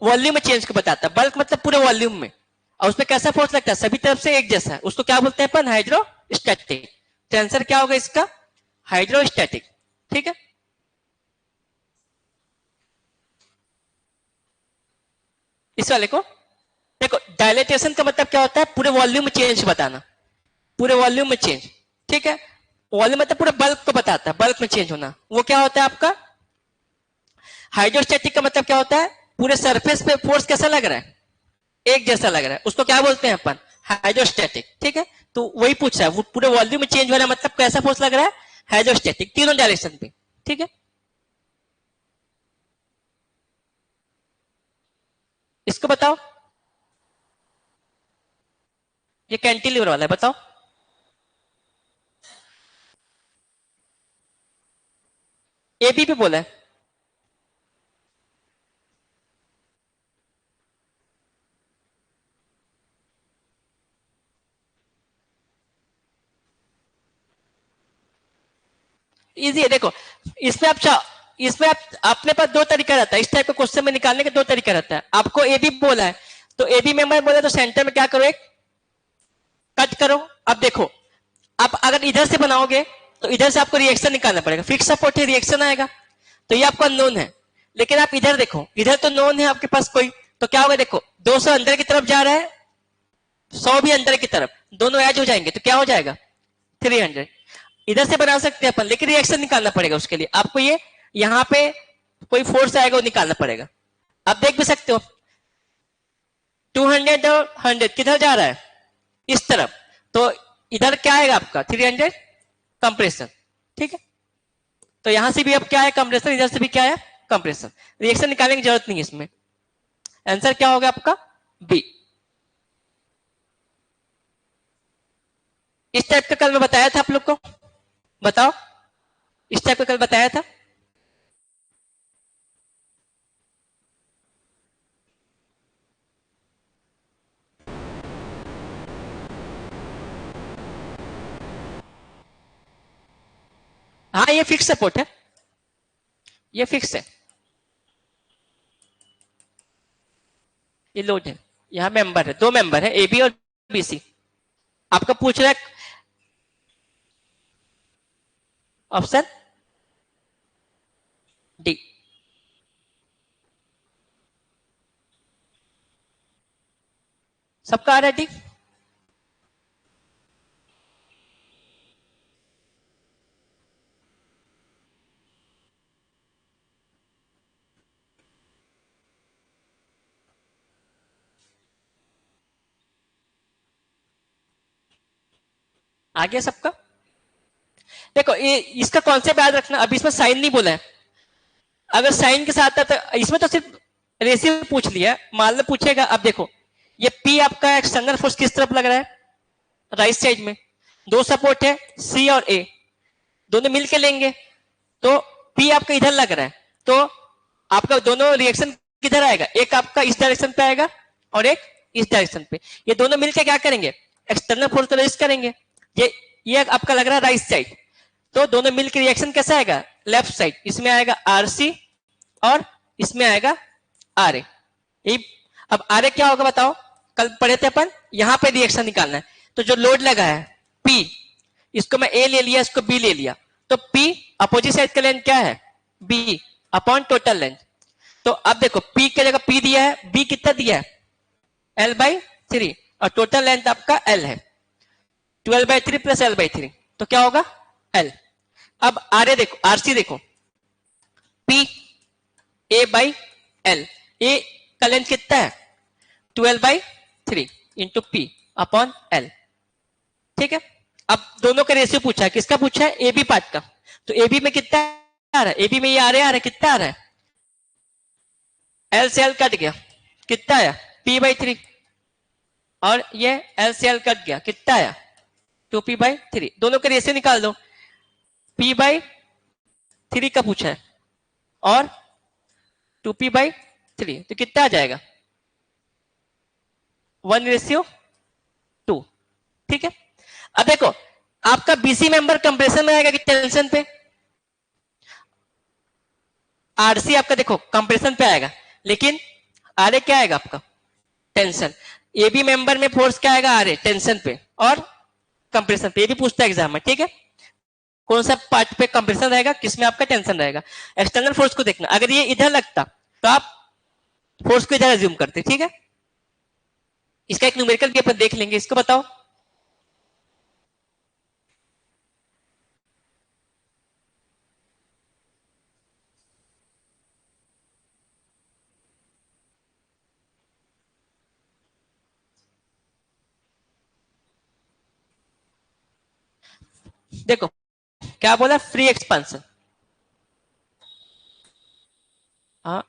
वॉल्यूम में चेंज को बताता है। बल्क मतलब पूरे वॉल्यूम में, और उसमें कैसा फोर्स लगता है? सभी तरफ से एक जैसा है, उसको क्या बोलते हैं अपन? हाइड्रोस्टैटिक। तो आंसर क्या होगा इसका? हाइड्रोस्टैटिक। ठीक है, इस वाले को देखो। डायलेटेशन का मतलब क्या होता है? पूरे वॉल्यूम में चेंज बताना, पूरे वॉल्यूम में चेंज। ठीक है, वॉल्यूम मतलब पूरे बल्क को बताता है, बल्क में चेंज होना। वो क्या होता है आपका? हाइड्रोस्टैटिक का मतलब क्या होता है? पूरे सरफेस पे फोर्स कैसा लग रहा है? एक जैसा लग रहा है, उसको क्या बोलते हैं अपन? हाइड्रोस्टैटिक। ठीक है, तो वही पूछ रहा है, वो पूरे वॉल्यूम में चेंज हो रहा है मतलब कैसा फोर्स लग रहा है? हाइड्रोस्टैटिक, तीनों डायरेक्शन पे। ठीक है, इसको बताओ। ये कैंटिलीवर वाला है, बताओ। एबी पे बोला है। इजी है, देखो। इसमें आप इसमें आप अपने पास दो तरीका रहता है, इस टाइप का क्वेश्चन में निकालने के दो तरीका रहता है। आपको एबी बोला है, तो एबी मेंबर बोला तो सेंटर में क्या करो? एक कट करो। अब देखो, आप अगर इधर से बनाओगे तो इधर से आपको रिएक्शन निकालना पड़ेगा। फिक्स सपोर्ट है, रिएक्शन आएगा, तो ये आपका नोन है। लेकिन आप इधर देखो, इधर तो नोन है आपके पास कोई, तो क्या होगा? देखो 200 अंदर की तरफ जा रहा है, 100 भी अंदर की तरफ, दोनों ऐड हो जाएंगे तो क्या हो जाएगा? 300। इधर से बना सकते हैं अपन, लेकिन रिएक्शन निकालना पड़ेगा उसके लिए आपको। ये यहां पे कोई फोर्स आएगा वो निकालना पड़ेगा। आप देख भी सकते हो 200 और 100 किधर जा रहा है? इस तरफ। तो इधर क्या आएगा आपका? 300 कंप्रेशन। ठीक है, तो यहां से भी अब क्या है? कंप्रेशन। इधर से भी क्या है? कंप्रेशन। रिएक्शन निकालने की जरूरत नहीं है इसमें। आंसर क्या होगा आपका? बी। इस टाइप का कल मैं बताया था आप लोग को, बताओ। इस टाइप का कल बताया था। हाँ, ये फिक्स सपोर्ट है, ये फिक्स है, ये लोड है। यहाँ मेंबर है, दो मेंबर है, ए बी और बी सी। आपका पूछ रहा है ऑप्शन डी। सबका आ रहा है डी। आ गया सबका? देखो ये इसका कॉन्सेप्ट याद रखना। अभी इसमें साइन नहीं बोला है, अगर साइन के साथ आता तो इसमें तो सिर्फ रेशियो पूछ लिया, मान लो पूछेगा। अब देखो ये पी आपका एक्सटर्नल फोर्स किस तरफ लग रहा है? राइट साइड में। दो सपोर्ट है सी और ए, दोनों मिलके लेंगे तो पी आपका इधर लग रहा है, तो आपका दोनों रिएक्शन किधर आएगा? एक आपका इस डायरेक्शन पे आएगा और एक इस डायरेक्शन पे। ये दोनों मिलके क्या करेंगे? एक्सटर्नल फोर्स को रेजिस्ट करेंगे। ये आपका लग रहा है राइट साइड, तो दोनों मिलकर रिएक्शन कैसा आएगा? Left side. इसमें आएगा आरसी और इसमें आएगा आर ए। अब आर ए क्या होगा बताओ? कल पढ़े थे अपन, यहां पे रिएक्शन निकालना है। तो जो लोड लगा है पी, इसको मैं ए ले लिया, इसको बी ले लिया, तो पी अपोजिट साइड का लेंथ क्या है? B, upon total length. तो अब देखो P की जगह P दिया है, B कितना दिया है L/3 और टोटल लेंथ आपका L है 12/3 प्लस L/3, तो क्या होगा L। अब RA देखो, RC देखो, P A/L, A का लेंथ कितना है 12/3 इंटू P अपॉन L, ठीक है। अब दोनों का रेशियो पूछा है, किसका पूछा है ए बी पार्ट का, तो ए बी में कितना आ रहा है, ए बी में ये आ रहा है कितना आ रहा है एल से एल कट गया, कितना आया P/3 और ये एल से एल कट गया, कितना आया 2P/3। दोनों का रेशियो निकाल दो, P/3 का पूछा है और 2P/3, तो कितना आ जाएगा 1:2, ठीक है। अब देखो आपका बीसी मेंबर कंप्रेशन में आएगा कि टेंशन पे, आरसी आपका देखो कंप्रेशन पे आएगा, लेकिन आरए क्या आएगा आपका टेंशन। एबी मेंबर में फोर्स क्या आएगा आरए टेंशन पे और कंप्रेशन पे, ये भी पूछता है एग्जाम में, ठीक है। कौन सा पार्ट पे कंप्रेशन रहेगा, किसमें आपका टेंशन रहेगा। एक्सटर्नल फोर्स को देखना, अगर ये इधर लगता तो आप फोर्स को इधर एज्यूम करते, ठीक है। इसका एक न्यूमेरिकल भी अपन देख लेंगे, इसको बताओ। देखो क्या बोला, फ्री एक्सपांशन, हाँ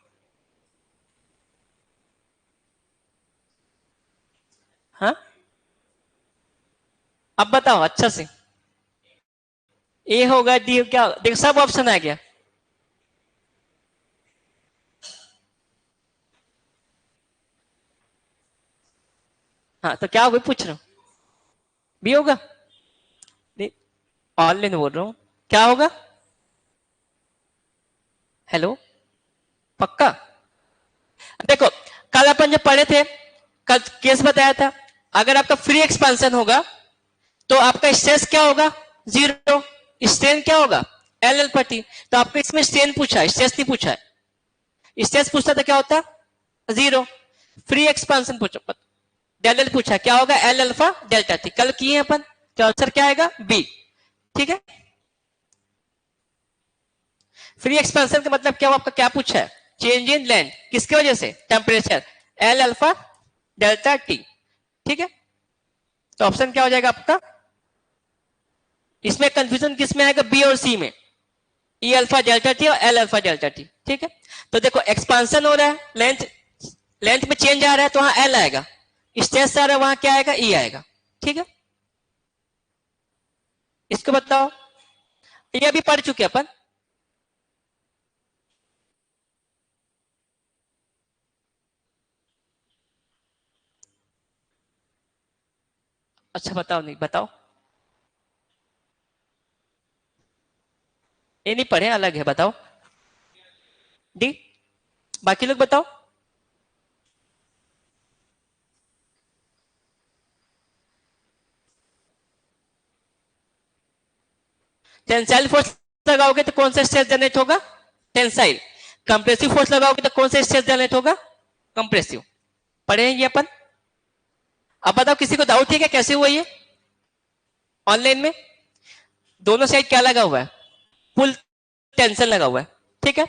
हाँ अब बताओ अच्छा से, ए होगा डी, क्या देखो सब ऑप्शन आ गया। हाँ तो क्या होगा पूछ रहा हूँ, बी होगा, ऑनलाइन बोल रहा हूँ, क्या होगा हेलो पक्का। देखो कल अपन जब पढ़े थे, कल केस बताया था, अगर आपका फ्री एक्सपांशन होगा तो आपका स्ट्रेस क्या होगा 0, स्ट्रेन क्या होगा एल एल पर टी। तो आपको इसमें स्ट्रेन पूछा है, स्ट्रेस नहीं पूछा है। स्ट्रेस पूछता तो क्या होता 0, फ्री एक्सपांशन पूछा डेल एल पूछा, क्या होगा एल अल्फा डेल्टा टी, कल किए अपन, तो आंसर क्या आएगा बी, ठीक है। फ्री एक्सपेंशन का मतलब क्या, आपका क्या पूछा है चेंज इन लेंथ, किसकी वजह से temperature L alpha delta T, ठीक है। तो ऑप्शन क्या हो जाएगा आपका, इसमें कंफ्यूजन किसमें आएगा बी और सी में, ई अल्फा डेल्टा टी और एल अल्फा डेल्टा टी, ठीक है। तो देखो एक्सपांशन हो रहा है, लेंथ में चेंज आ रहा है तो वहां एल आएगा, स्ट्रेस आ रहा है वहां क्या आएगा ई आएगा, ठीक है। इसको बताओ, ये अभी पढ़ चुके अपन। अच्छा बताओ, नहीं बताओ, ये नहीं पढ़े अलग है, बताओ डी, बाकी लोग बताओ। टेंसाइल फोर्स लगाओगे तो कौन सा स्ट्रेस जनरेट होगा टेंसाइल, कंप्रेसिव फोर्स लगाओगे तो कौन सा स्ट्रेस जनरेट होगा कंप्रेसिव, पढ़े हैं ये अपन। अब बताओ किसी को डाउट है क्या कैसे हुआ ये, ऑनलाइन में दोनों साइड क्या लगा हुआ है फुल टेंशन लगा हुआ है, ठीक है।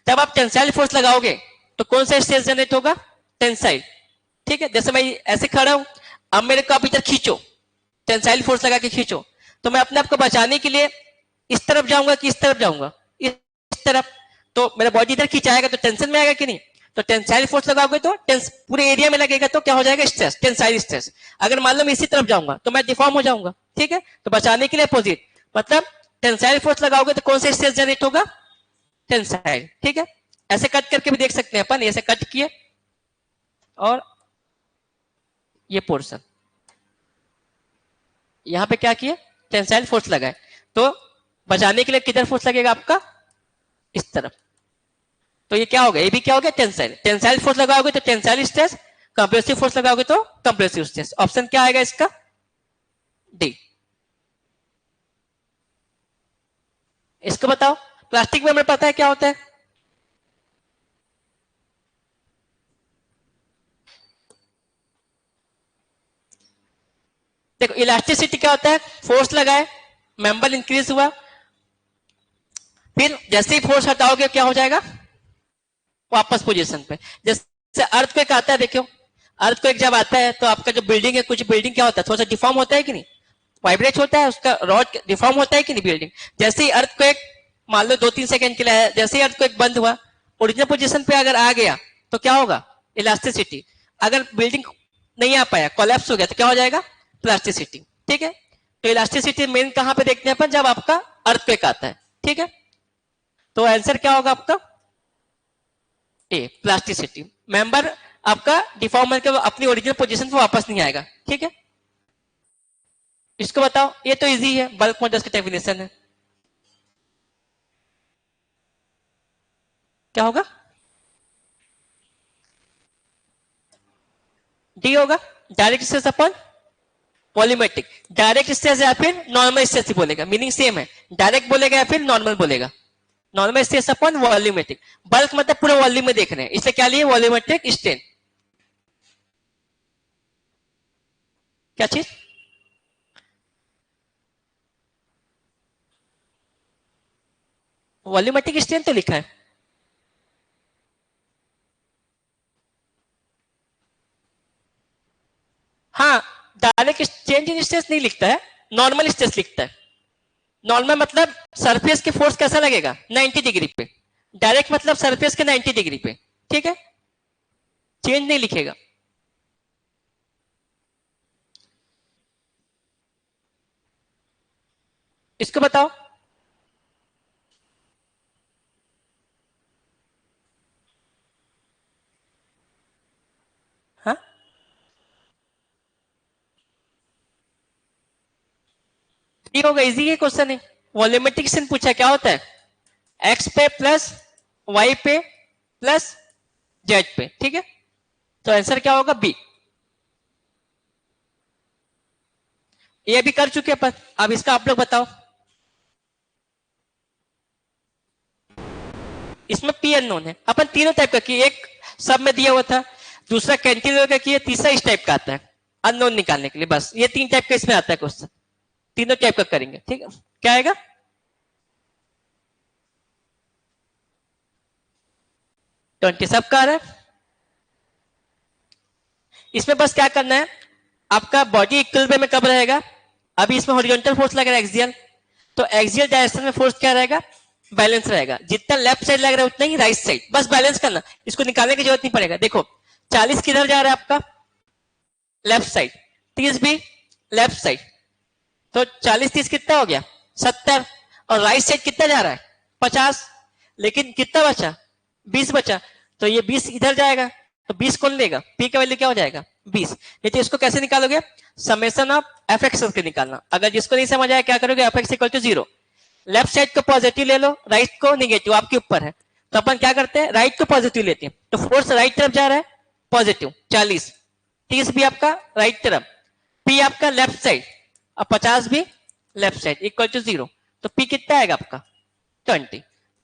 तब आप टेंसाइल फोर्स लगाओगे तो कौन सा स्ट्रेस जनरेट होगा टेंसाइल, ठीक है। जैसे मैं ऐसे खड़ा हूं, अब मेरे को आप इधर खींचो, टेंसाइल फोर्स लगा के खींचो, तो मैं अपने आप को बचाने के लिए इस तरफ जाऊंगा कि इस तरफ जाऊंगा, इस तरफ, तो मेरा बॉडी इधर खींचाएगा तो टेंशन में आएगा कि नहीं। तो टेंसाइल फोर्स लगाओगे तो पूरे एरिया में लगेगा तो क्या हो जाएगा स्ट्रेस टेंसाइल स्ट्रेस। अगर मान लो मैं इसी तरफ जाऊंगा तो मैं डिफॉर्म हो जाऊंगा, ठीक है। तो बचाने के लिए अपोजिट, मतलब टेंसाइल फोर्स लगाओगे तो कौन सा स्ट्रेस जनरेट होगा टेंसाइल, ठीक है। ऐसे कट करके भी देख सकते हैं अपन, ऐसे कट किए और ये पोर्शन यहां पे क्या किए टेंसाइल फोर्स लगाए, तो बचाने के लिए किधर फोर्स लगेगा आपका इस तरफ, तो ये क्या होगा ये भी क्या हो गया टेंसाइल, टेंसाइल फोर्स लगाओगे तो टेंसाइल स्ट्रेस, कंप्रेसिव फोर्स लगाओगे तो कंप्रेसिव स्ट्रेस। ऑप्शन क्या आएगा इसका डी। इसको बताओ, प्लास्टिक में हमें पता है क्या होता है देखो इलास्टिसिटी क्या होता है, फोर्स लगाए, मेंबर इंक्रीज हुआ, फिर जैसे ही फोर्स हटाओगे क्या हो जाएगा, वापस पोजीशन पे। जैसे अर्थक्वेक आता है, देखो अर्थक्वेक जब आता है तो आपका जो बिल्डिंग है, कुछ बिल्डिंग क्या होता है, थोड़ा सा डिफॉर्म होता है कि नहीं, वाइब्रेट होता है, उसका रॉड डिफॉर्म होता है कि नहीं बिल्डिंग। जैसे ही अर्थक्वेक मान लो 2-3 सेकंड के लिए आया, जैसे ही अर्थक्वेक बंद हुआ, ओरिजिनल पोजीशन पे अगर आ गया तो क्या होगा, इलास्टिसिटी। अगर बिल्डिंग नहीं आ पाया, कोलैप्स हो गया, तो क्या हो जाएगा, प्लास्टिसिटी। ठीक है, तो इलास्टिसिटी मेन कहां पे देखते हैं अपन, जब आपका अर्थक्वेक आता है। ठीक है, तो आंसर क्या होगा आपका, ए, प्लास्टिसिटी। मेंबर आपका डिफॉर्म करके अपनी ओरिजिनल पोजीशन पे वापस नहीं आएगा। ठीक है, इसको बताओ, ये तो इजी है, बल्क मॉडल्स की डेफिनेशन है, क्या होगा, डी होगा, direct stress upon volumetric. Direct stress या फिर नॉर्मल स्ट्रेस ही बोलेगा, मीनिंग सेम है, डायरेक्ट बोलेगा या फिर नॉर्मल बोलेगा, normal stress upon volumetric. Bulk मतलब पूरे वॉल्यूम में देख रहे हैं, इसलिए क्या लिए, वॉल्यूमेट्रिक स्ट्रेन। क्या चीज, वॉल्यूमेट्रिक स्ट्रेन तो लिखा है, हाँ, डायरेक्ट चेंज इन स्ट्रेस नहीं लिखता है, नॉर्मल स्ट्रेस लिखता है। नॉर्मल मतलब सरफेस के फोर्स कैसा लगेगा, 90 डिग्री पे, डायरेक्ट मतलब सरफेस के 90 डिग्री पे। ठीक है, चेंज नहीं लिखेगा। इसको बताओ, हाँ, ठीक होगा, इजी है क्वेश्चन है। वॉल्यूमेट्रिक स्ट्रेन पूछा, क्या होता है, एक्स पे प्लस वाई पे प्लस जेड पे। ठीक है, तो आंसर क्या होगा, बी। ये भी कर चुके अपन, अब इसका आप लोग बताओ। इसमें पी अननोन है, अपन तीनों टाइप का किए, एक सब में दिया हुआ था, दूसरा कैंटिलीवर का किया, तीसरा इस टाइप का आता है अननोन निकालने के लिए। बस ये 3 टाइप का इसमें आता है क्वेश्चन, तीनों टाइप का करेंगे। ठीक है, क्या आएगा, 20 सबका आ रहा है। इसमें बस क्या करना है, आपका बॉडी इक्विलिब्रियम में कब रहेगा, अभी इसमें हॉरिजॉन्टल फोर्स लग रहा है एक्सियल, तो एक्सियल डायरेक्शन में फोर्स क्या रहेगा, बैलेंस रहेगा, जितना लेफ्ट साइड लग रहा है उतना ही राइट साइड, बस बैलेंस करना, इसको निकालने की जरूरत नहीं पड़ेगा। देखो 40 किधर जा रहा है आपका, लेफ्ट साइड, 30 भी लेफ्ट साइड, तो 40-30 कितना हो गया, 70, और राइट साइड कितना जा रहा है, 50, लेकिन कितना बचा, 20 बचा, तो ये 20 इधर जाएगा, तो 20 कौन लेगा, पी का वैल्यू क्या हो जाएगा, 20। नहीं तो इसको कैसे निकालोगे, समेशन ऑफ एफ एक्स के निकालना। अगर जिसको नहीं समझ आया क्या करोगे, F X equal to 0, left side को पॉजिटिव ले लो, राइट को निगेटिव, आपके ऊपर है। तो अपन क्या करते हैं, राइट को पॉजिटिव लेते हैं, तो फोर्स राइट तरफ जा रहा है, पॉजिटिव 40, 30 भी आपका राइट तरफ, पी आपका लेफ्ट साइड, और 50 भी लेफ्ट साइड, इक्वल टू 0, तो पी कितना आएगा आपका, 20।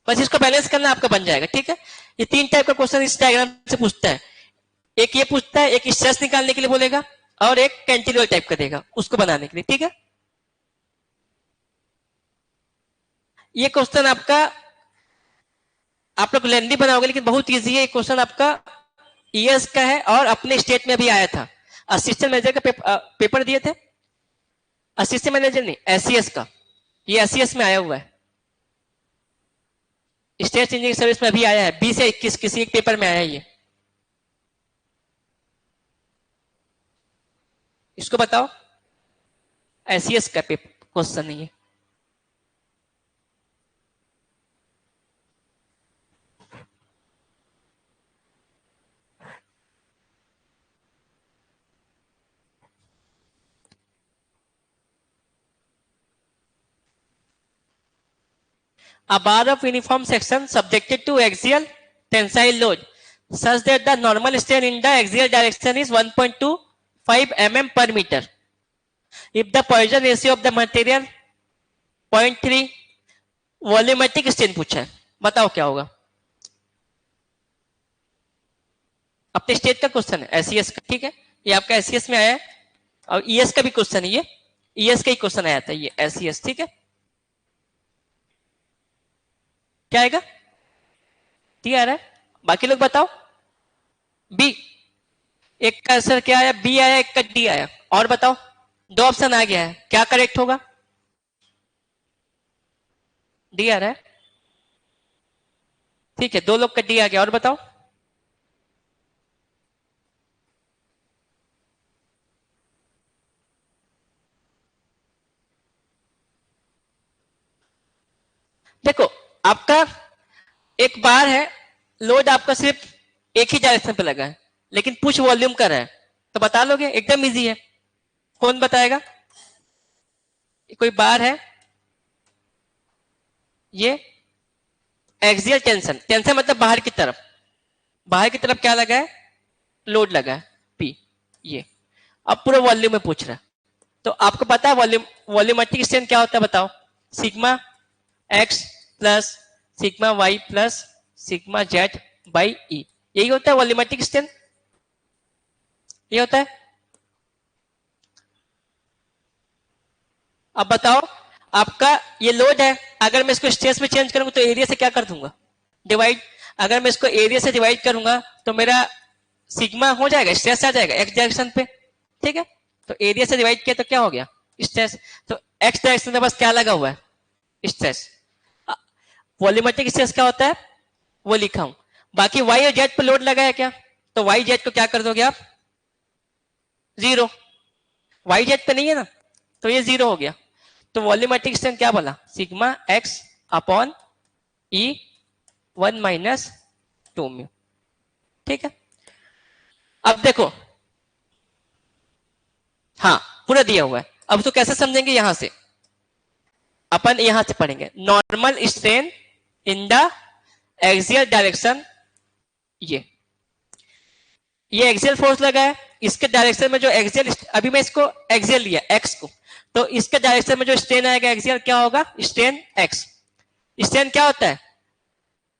बस इसको बैलेंस करना, आपका बन जाएगा। ठीक है, ये 3 टाइप का क्वेश्चन इस डायग्राम से पूछता है, एक ये पूछता है, एक स्ट्रेस निकालने के लिए बोलेगा, और एक कैंटिलीवर टाइप का देगा उसको बनाने के लिए। ठीक है, ये क्वेश्चन आपका, आप लोग लेंदी बनाओगे लेकिन बहुत इजी है। क्वेश्चन आपका ईएस का है, और अपने स्टेट में भी आया था, असिस्टेंट मैनेजर का पेपर दिए थे, असिस्टेंट मैनेजर नहीं, एससीएस का, ये एससीएस में आया हुआ है, स्टेट इंजीनियरिंग सर्विस में अभी आया है, 20 या 21 किसी एक पेपर में आया है ये। इसको बताओ, एससीएस का पेपर क्वेश्चन नहीं है। A bar of uniform section subjected to axial tensile load such that the normal strain in the axial direction is 1.25 mm per meter. If the Poisson ratio of the material 0.3, volumetric strain पूछा है, बताओ क्या होगा। अपने state का question है, SCS का। ठीक है, ये आपका एससीएस में आया है, और ईएस का भी क्वेश्चन है ये, ईएस का ही क्वेश्चन आया था ये एसईएस, ठीक है। क्या आएगा, टी आ रहा है, बाकी लोग बताओ। बी, एक का आंसर क्या आया, बी आया, एक का डी आया, और बताओ। दो ऑप्शन आ गया है, क्या करेक्ट होगा, डी आ रहा है, ठीक है, दो लोग का डी आ गया, और बताओ। देखो आपका एक बार है, लोड आपका सिर्फ एक ही डायरेक्शन पे लगा है, लेकिन पुश वॉल्यूम कर रहा है, तो बता लोगे, एकदम इजी है। कौन बताएगा, कोई बार है, ये एक्सियल टेंशन, टेंशन मतलब बाहर की तरफ, बाहर की तरफ क्या लगा है, लोड लगा है पी, ये अब पूरा वॉल्यूम में पूछ रहा है। तो आपको पता है वॉल्यूम, वॉल्यूमेट्रिक स्ट्रेन क्या होता है बताओ, sigma x plus sigma y plus sigma z by E, यही होता है वॉल्यूमेट्रिक स्ट्रेन, ये होता है। अब बताओ आपका ये लोड है, अगर मैं इसको स्ट्रेस में चेंज करूंगा तो एरिया से क्या कर दूंगा, डिवाइड, अगर मैं इसको एरिया से डिवाइड करूंगा तो मेरा सिग्मा हो जाएगा, स्ट्रेस आ जाएगा एक्स डायरेक्शन पे, ठीक है। तो एरिया से डिवाइड किया तो क्या हो गया, स्ट्रेस, तो एक्स डायरेक्शन में बस क्या लगा हुआ है, स्ट्रेस। वॉल्यूमेट्रिक स्ट्रेस क्या होता है वो लिखा हूं, बाकी वाई और जेड पे लोड लगा है क्या, तो वाई जेड को क्या कर दोगे आप, जीरो, वाई जेड पे नहीं है ना, तो ये जीरो हो गया। तो वॉल्यूमेट्रिक स्ट्रेन क्या बोला, sigma x upon E 1 minus 2 mu, ठीक है। अब देखो, हाँ पूरा दिया हुआ है, अब तो कैसे समझेंगे, यहां से अपन यहां से पढ़ेंगे, normal strain in the axial direction, ये एक्सियल फोर्स लगा है, इसके डायरेक्शन में जो एक्सियल, अभी मैं इसको एक्सियल लिया एक्स को, तो इसके डायरेक्शन में जो स्ट्रेन आएगा एक्सियल क्या होगा, स्ट्रेन एक्स। स्ट्रेन क्या होता है,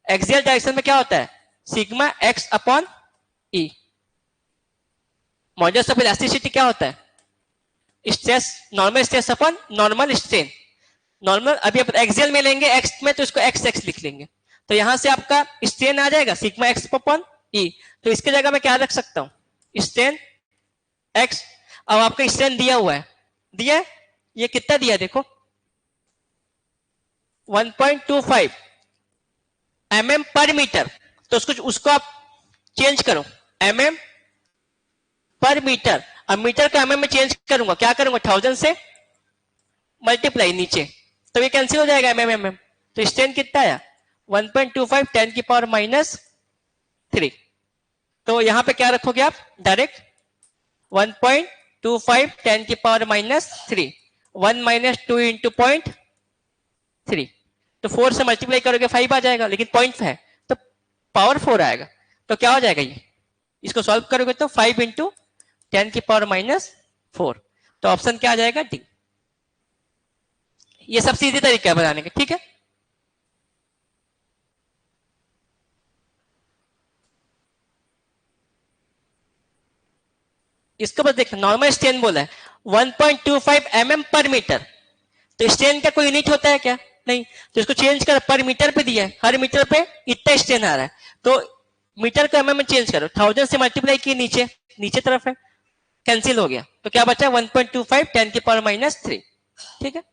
एक्सियल डायरेक्शन में क्या होता है, sigma x upon E, modulus of elasticity क्या होता है, stress, normal stress upon normal strain, normal अभी आप एक्सियल में लेंगे एक्स में, तो इसको एक्स एक्स लिख लेंगे, तो यहां से आपका स्ट्रेन आ जाएगा सिग्मा एक्स अपॉन ई, तो इसके जगह मैं क्या रख सकता हूं, स्ट्रेन एक्स। अब आपका स्ट्रेन दिया हुआ है, दिया है, ये कितना दिया देखो 1.25 mm पर मीटर, तो उसको आप चेंज करो mm पर मीटर, अब मीटर का mm में चेंज करूंगा, क्या करूंगा 1000 से मल्टीप्लाई नीचे, तो ये कैंसिल हो जाएगा mm, तो स्ट्रेन कितना आया 1.25 10 की पावर माइनस 3, तो यहां पे क्या रखोगे आप डायरेक्ट 1.25 10 की पावर माइनस 3, 1 माइनस 2 इंटू 0.3, तो 4 से मल्टीप्लाई करोगे 5 आ जाएगा, लेकिन पॉइंट है तो पावर 4 आएगा, तो क्या हो जाएगा ये, इसको सॉल्व करोगे तो 5 इंटू 10 की पावर माइनस 4, तो ऑप्शन क्या आ जाएगा डी। ये सबसे सीधी तरीका है बनाने का, ठीक है। इसको बस देखना, नॉर्मल स्ट्रेन बोला है 1.25 mm पर मीटर, तो स्ट्रेन का कोई यूनिट होता है क्या, नहीं, तो इसको चेंज कर, पर मीटर पे दिया है, हर मीटर पे इतना स्ट्रेन आ रहा है, तो मीटर का mm में चेंज करो, 1000 से मल्टीप्लाई किए नीचे, नीचे तरफ है, कैंसिल हो गया, तो क्या बचा 1.25 10 की पावर माइनस 3, ठीक है।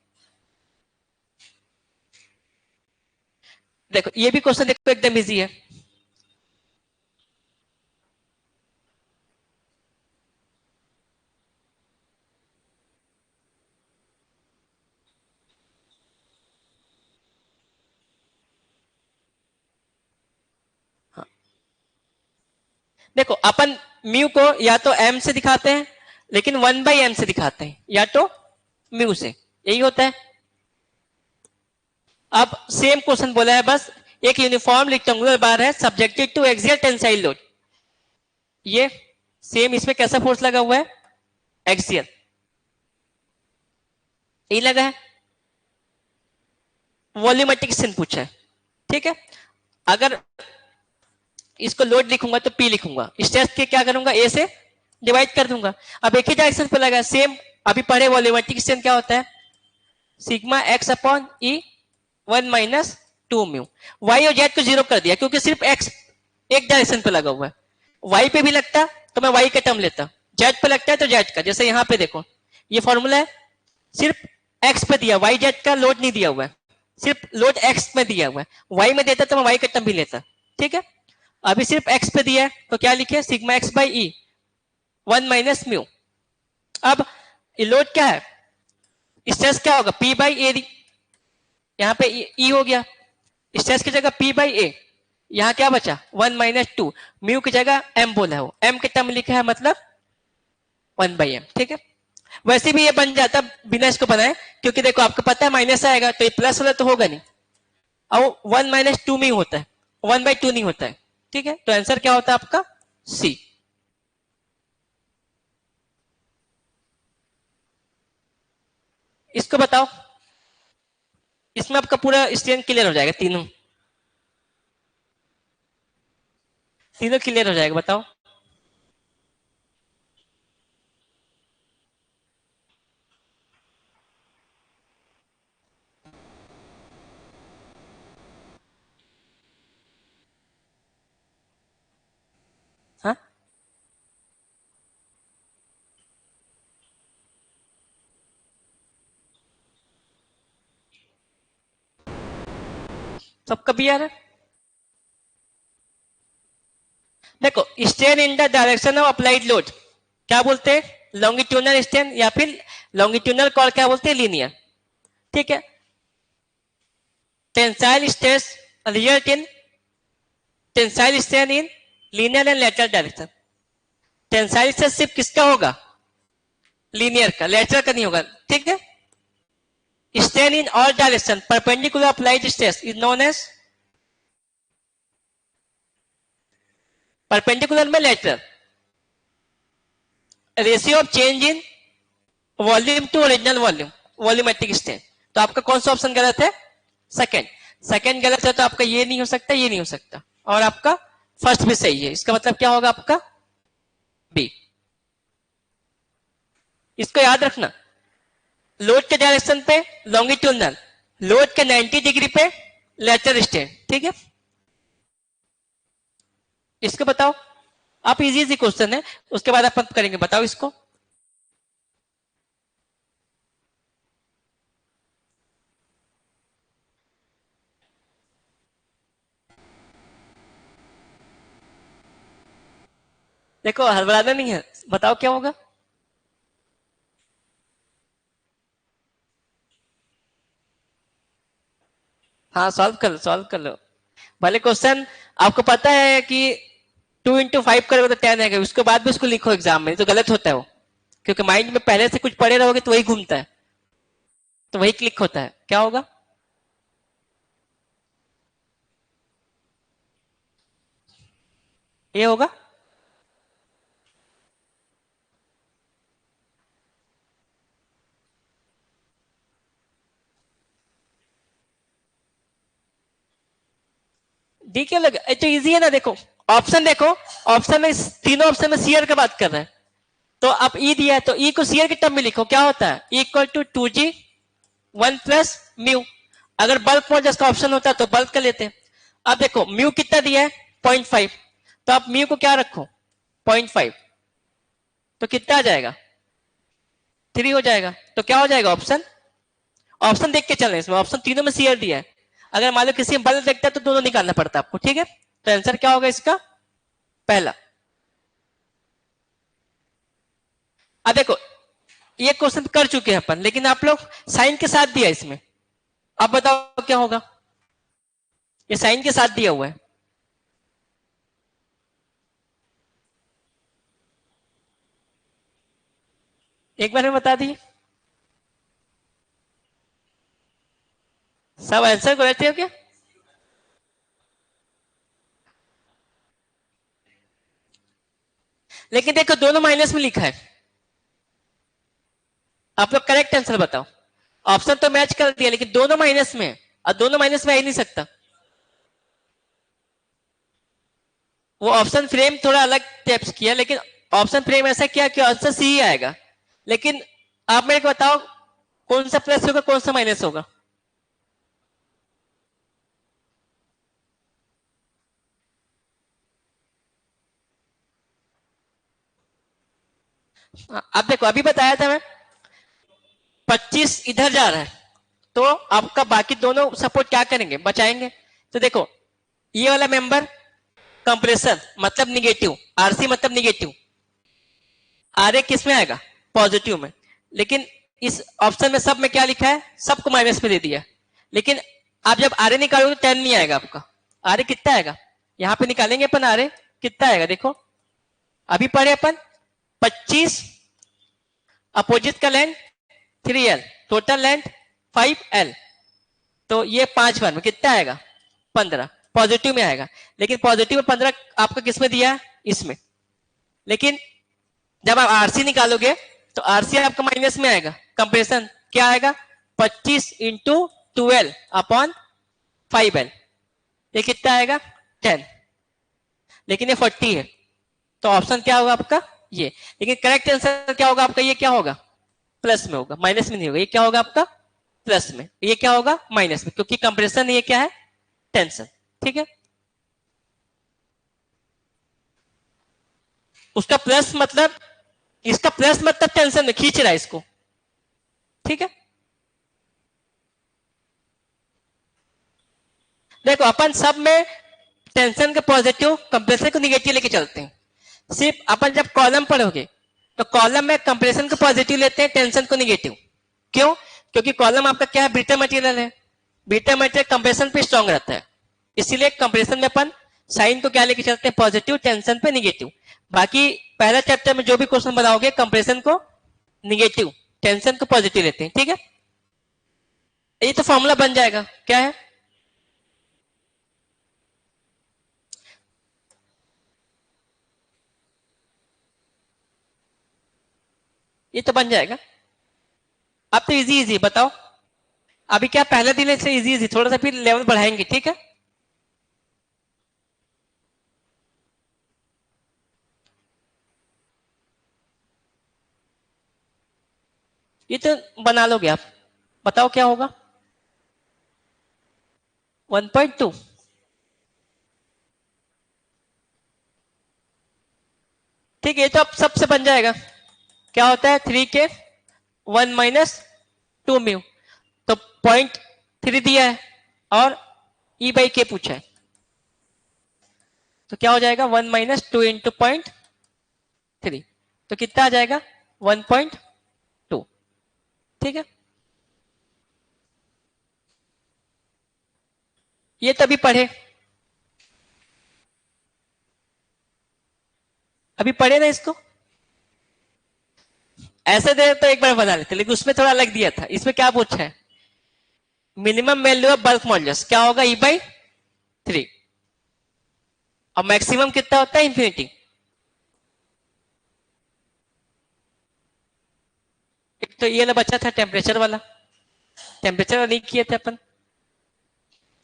देखो ये भी क्वेश्चन देखो एकदम इजी है, देखो अपन म्यू को या तो m से दिखाते हैं, लेकिन 1/m से दिखाते हैं, या तो म्यू से, यही होता है। अब सेम क्वेश्चन बोला है, बस एक यूनिफॉर्म रेक्टेंगुलर बार है subjected to axial tensile load, ये सेम इसमें कैसा फोर्स लगा हुआ है, एक्सियल, यही लगा है, वॉल्यूमेट्रिक स्ट्रेन पूछा है, ठीक है। अगर इसको लोड लिखूंगा तो P लिखूंगा, स्ट्रेस के क्या करूंगा, A से डिवाइड कर दूंगा। अब एक ही डायरेक्शन पे लगा, सेम अभी पढ़े वॉल्यूमेट्रिक स्ट्रेन क्या होता है, sigma x upon E 1 - 2 mu. Y और जेड को जीरो कर दिया क्योंकि सिर्फ एक्स एक डायरेक्शन पे लगा हुआ है। वाई पे भी लगता तो मैं वाई का टर्म लेता, जेड पे लगता है तो जेड का। जैसे यहाँ पे देखो ये फॉर्मूला है, सिर्फ एक्स पे दिया, वाई जेड का लोड नहीं दिया हुआ है, सिर्फ लोड एक्स में दिया हुआ है। वाई में देता तो मैं वाई का टर्म भी लेता, ठीक है। अभी सिर्फ एक्स पे दिया है तो क्या लिखे, sigma x by E 1 - mu. अब लोड क्या है, स्ट्रेस क्या होगा, पी बाई ए। यहाँ पे ई हो गया, स्ट्रेस की जगह पी बाई ए, यहाँ क्या बचा 1 - 2 म्यू की जगह एम बोला हो, एम के टर्म लिखा है मतलब 1/m, ठीक है। वैसे भी ये बन जाता बिना इसको बनाए, क्योंकि देखो आपको पता है माइनस आएगा तो ये प्लस वाला तो होगा नहीं, और 1 - 2 में होता है, 1/2 नहीं होता है, ठीक है। तो आंसर क्या होता है आपका सी। इसको बताओ, इसमें आपका पूरा स्ट्रेन क्लियर हो जाएगा, तीनों तीनों क्लियर हो जाएगा, बताओ। हाँ, सबका भी यार है। देखो strain in the direction of applied load क्या बोलते हैं, लॉन्गिट्यूडनल स्ट्रेन, या फिर लॉन्गिट्यूडनल कॉल क्या बोलते हैं, लीनियर, ठीक है। Tensile stress result in tensile strain in linear and lateral direction. Tensile stress सिर्फ किसका होगा, लीनियर का, लेटरल का नहीं होगा, ठीक है। Strain in all direction perpendicular applied stress is known as, perpendicular में lateral, ratio of change in volume to original volume, volumetric strain. तो आपका कौन सा ऑप्शन गलत है, सेकंड। सेकंड गलत है तो आपका ये नहीं हो सकता, ये नहीं हो सकता, और आपका फर्स्ट भी सही है। इसका मतलब क्या होगा आपका बी। इसको याद रखना, लोड के डायरेक्शन पे लॉन्गिट्यूडनल, लोड के 90 डिग्री पे लेटरल स्ट्रेन, ठीक है। इसको बताओ, आप इजी इजी क्वेश्चन है, उसके बाद अपन करेंगे, बताओ इसको। देखो हड़बड़ाना नहीं है, बताओ क्या होगा। हाँ सॉल्व कर लो। भले क्वेश्चन आपको पता है कि 2 × 5 करोगे तो 10 आएगा, उसके बाद भी उसको लिखो एग्जाम में, तो गलत होता है वो, क्योंकि माइंड में पहले से कुछ पढ़े रहोगे तो वही घूमता है, तो वही क्लिक होता है। क्या होगा, ये होगा। डी क्यों लगा, तो इजी है ना। देखो ऑप्शन देखो, ऑप्शन में तीनों ऑप्शन में सीयर की बात कर रहे हैं, तो आप ई दिया है तो ई को सीयर के टर्म में लिखो, क्या होता है इक्वल टू 2g 1 + म्यू। अगर बल्क मॉडल्स का ऑप्शन होता तो बल्क का लेते। अब देखो म्यू कितना दिया है 0.5, तो आप म्यू को क्या रखो 0.5, तो कितना आ जाएगा 3 हो जाएगा। तो क्या हो जाएगा ऑप्शन, ऑप्शन देख के चलें, इसमें ऑप्शन तीनों में सीयर दिया है, अगर मान लो किसी में बल्क देखता है तो दोनों निकालना पड़ता है आपको, ठीक है। तो आंसर क्या होगा इसका, पहला। अब देखो ये क्वेश्चन कर चुके हैं अपन, लेकिन आप लोग साइन के साथ दिया इसमें, अब बताओ क्या होगा, ये साइन के साथ दिया हुआ है। एक बार में बता दिए, सब आंसर को रहते हो क्या। लेकिन देखो दोनों माइनस में लिखा है, आप लोग करेक्ट आंसर बताओ। ऑप्शन तो मैच कर दिया लेकिन दोनों माइनस में है, और दोनों माइनस में आ ही नहीं सकता। वो ऑप्शन फ्रेम थोड़ा अलग टाइप्स किया, लेकिन ऑप्शन थ्री में ऐसा किया कि आंसर सी ही आएगा, लेकिन आप मेरे को बताओ कौन सा प्लस होगा कौन सा माइनस होगा। अब देखो अभी बताया था मैं 25 इधर जा रहा है, तो आपका बाकी दोनों सपोर्ट क्या करेंगे, बचाएंगे। तो देखो ये वाला मेंबर कंप्रेसर मतलब निगेटिव, आरसी मतलब निगेटिव, आर ए किस में आएगा, पॉजिटिव में। लेकिन इस ऑप्शन में सब में क्या लिखा है, सबको माइनस में दे दिया। लेकिन आप जब आर ए निकालोगे तो 10 नहीं आएगा आपका। आर ए कितना आएगा, यहां पे निकालेंगे अपन आर ए कितना आएगा, देखो अभी पढ़े अपन 25, अपोजिट का length 3L, total length 5L, तो ये 5 बार में कितना आएगा 15, पॉजिटिव में आएगा। लेकिन पॉजिटिव में 15 आपका किस में दिया है, इसमें। लेकिन जब आप आरसी निकालोगे तो आरसी आपका माइनस में आएगा, कंप्रेशन क्या आएगा 25 इंटू 12 अपॉन 5L, ये कितना आएगा 10, लेकिन ये 40 है, तो ऑप्शन क्या होगा आपका ये। लेकिन करेक्ट आंसर क्या होगा आपका, ये क्या होगा प्लस में होगा, माइनस में नहीं होगा। ये क्या होगा आपका प्लस में, ये क्या होगा माइनस में, क्योंकि कंप्रेशन ये क्या है टेंशन। ठीक है, उसका प्लस मतलब, इसका प्लस मतलब टेंशन में खींच रहा है इसको। ठीक है, देखो अपन सब में टेंशन के पॉजिटिव कंप्रेशन को निगेटिव लेके चलते हैं। सिर्फ अपन जब कॉलम पढ़ोगे तो कॉलम में कंप्रेशन को पॉजिटिव लेते हैं, टेंशन को निगेटिव। क्यों, क्योंकि कॉलम आपका क्या है, ब्रिटल मटेरियल है, ब्रिटल मटेरियल कंप्रेशन पे स्ट्रांग रहता है, इसीलिए कंप्रेशन में अपन साइन को क्या लेके चलते हैं पॉजिटिव, टेंशन पे निगेटिव। बाकी पहला चैप्टर में जो भी क्वेश्चन बनाओगे कंप्रेशन को निगेटिव, टेंशन को पॉजिटिव लेते हैं। ठीक है, ये तो फॉर्मूला बन जाएगा, क्या है ये तो बन जाएगा। अब तो इजी इजी बताओ, अभी क्या पहले दिन से इजी इजी, थोड़ा सा फिर लेवल बढ़ाएंगे। ठीक है, ये तो बना लोगे आप, बताओ क्या होगा 1.2। ठीक है, ये तो अब सबसे बन जाएगा। क्या होता है 3 के 1 माइनस 2 म्यू, तो 0.3 दिया है और ई बाई के पूछा है, तो क्या हो जाएगा 1 माइनस 2 इंटू 0.3, तो कितना आ जाएगा 1.2। ठीक है, ये तभी पढ़े, अभी पढ़े ना इसको, ऐसे दे तो एक बार बना लेते, लेकिन उसमें थोड़ा अलग दिया था। इसमें क्या पूछा है, minimum value of bulk modulus क्या होगा ई बाई 3, और मैक्सिमम कितना होता है इंफिनिटी। एक तो ये वाला बचा था टेम्परेचर वाला, टेम्परेचर नहीं किए थे अपन,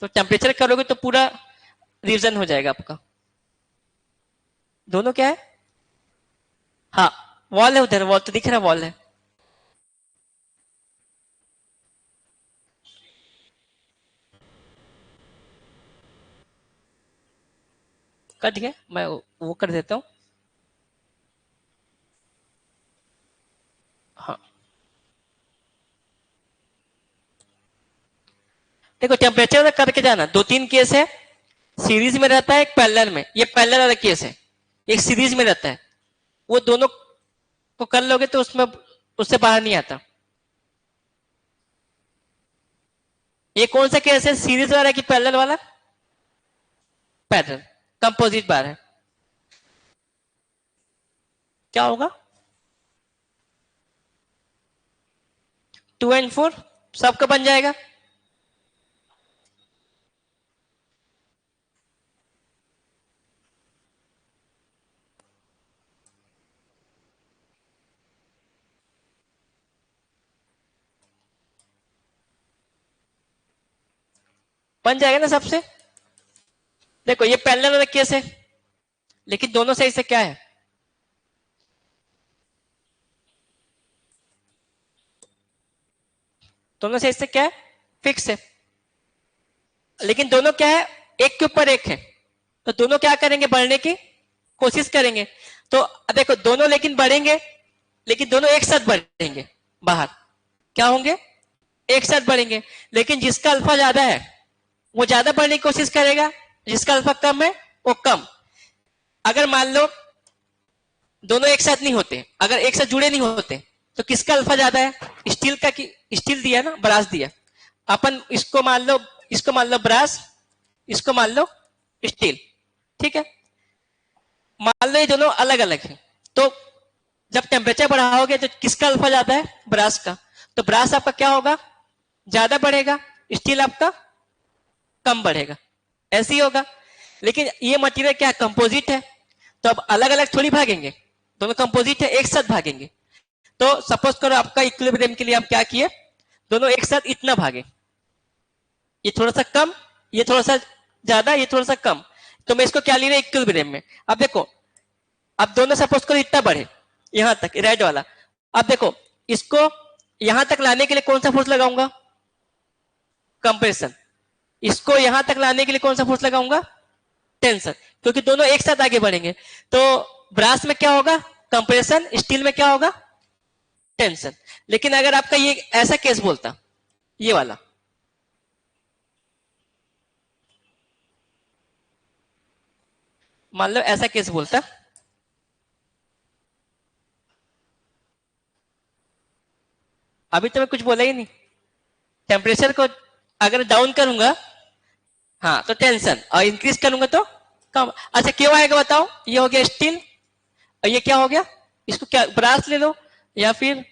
तो टेम्परेचर करोगे तो पूरा रिविजन हो जाएगा आपका। दोनों क्या है, हाँ वॉल है, उधर वॉल तो दिख रहा है, वॉल है। कट गया, मैं वो कर देता हूं। हाँ देखो टेम्परेचर करके जाना, 2-3 केस है, सीरीज में रहता है, एक पैरेलल में, ये पैरेलल वाला केस है, एक सीरीज में रहता है। वो दोनों को कर लोगे तो उसमें उससे बाहर नहीं आता। ये कौन सा केस है, सीरीज वाला कि पैरेलल वाला, पैरेलल, कंपोजिट बार है, क्या होगा 2 and 4 सबका बन जाएगा। बन जाएगा ना सबसे। देखो ये पैरेलल वाला केस है, लेकिन दोनों सही से क्या है दोनों से इससे क्या है, फिक्स है। लेकिन दोनों क्या है, एक के ऊपर एक है, तो दोनों क्या करेंगे, बढ़ने की कोशिश करेंगे। तो देखो दोनों लेकिन बढ़ेंगे, लेकिन दोनों एक साथ बढ़ेंगे बाहर, क्या होंगे, एक साथ बढ़ेंगे। लेकिन जिसका अल्फा ज्यादा है वो ज्यादा बढ़ने की कोशिश करेगा, जिसका अल्फा कम है वो कम। अगर मान लो दोनों एक साथ नहीं होते, अगर एक साथ जुड़े नहीं होते, तो किसका अल्फा ज्यादा है, स्टील का, कि स्टील दिया ना, ब्रास दिया, अपन इसको मान लो ब्रास, इसको मान लो स्टील, ठीक है। मान लो ये दोनों अलग अलग हैं, तो जब टेम्परेचर बढ़ाओगे तो किसका अल्फा ज्यादा है, ब्रास का, तो ब्रास आपका क्या होगा, ज्यादा बढ़ेगा, स्टील आपका कम बढ़ेगा, ऐसे ही होगा। लेकिन ये मटेरियल क्या है, कंपोजिट है, तो अब अलग अलग थोड़ी भागेंगे, दोनों कंपोजिट है, एक साथ भागेंगे। तो सपोज करो आपका इक्विलिब्रियम के लिए आप क्या किए, दोनों एक साथ इतना भागे, ये थोड़ा सा कम, ये थोड़ा सा ज्यादा, ये थोड़ा सा कम, तो मैं इसको क्या ले रहा हूं, इक्विलिब्रियम में। अब देखो, अब दोनों सपोज करो इतना बढ़े, यहां तक रेड वाला, अब देखो इसको यहां तक लाने के लिए कौन सा फोर्स लगाऊंगा, कंप्रेशन। इसको यहां तक लाने के लिए कौन सा फोर्स लगाऊंगा, टेंशन, क्योंकि दोनों एक साथ आगे बढ़ेंगे। तो ब्रास में क्या होगा, कंप्रेशन, स्टील में क्या होगा, टेंशन। लेकिन अगर आपका ये ऐसा केस बोलता, ये वाला, मान लो ऐसा केस बोलता, अभी तो मैं कुछ बोला ही नहीं, टेम्परेचर को अगर डाउन करूंगा हाँ तो टेंशन, और इंक्रीज करूंगा तो कम। अच्छा क्यों आएगा बताओ, ये हो गया स्टील, और ये क्या हो गया, इसको क्या, ब्रास ले लो या फिर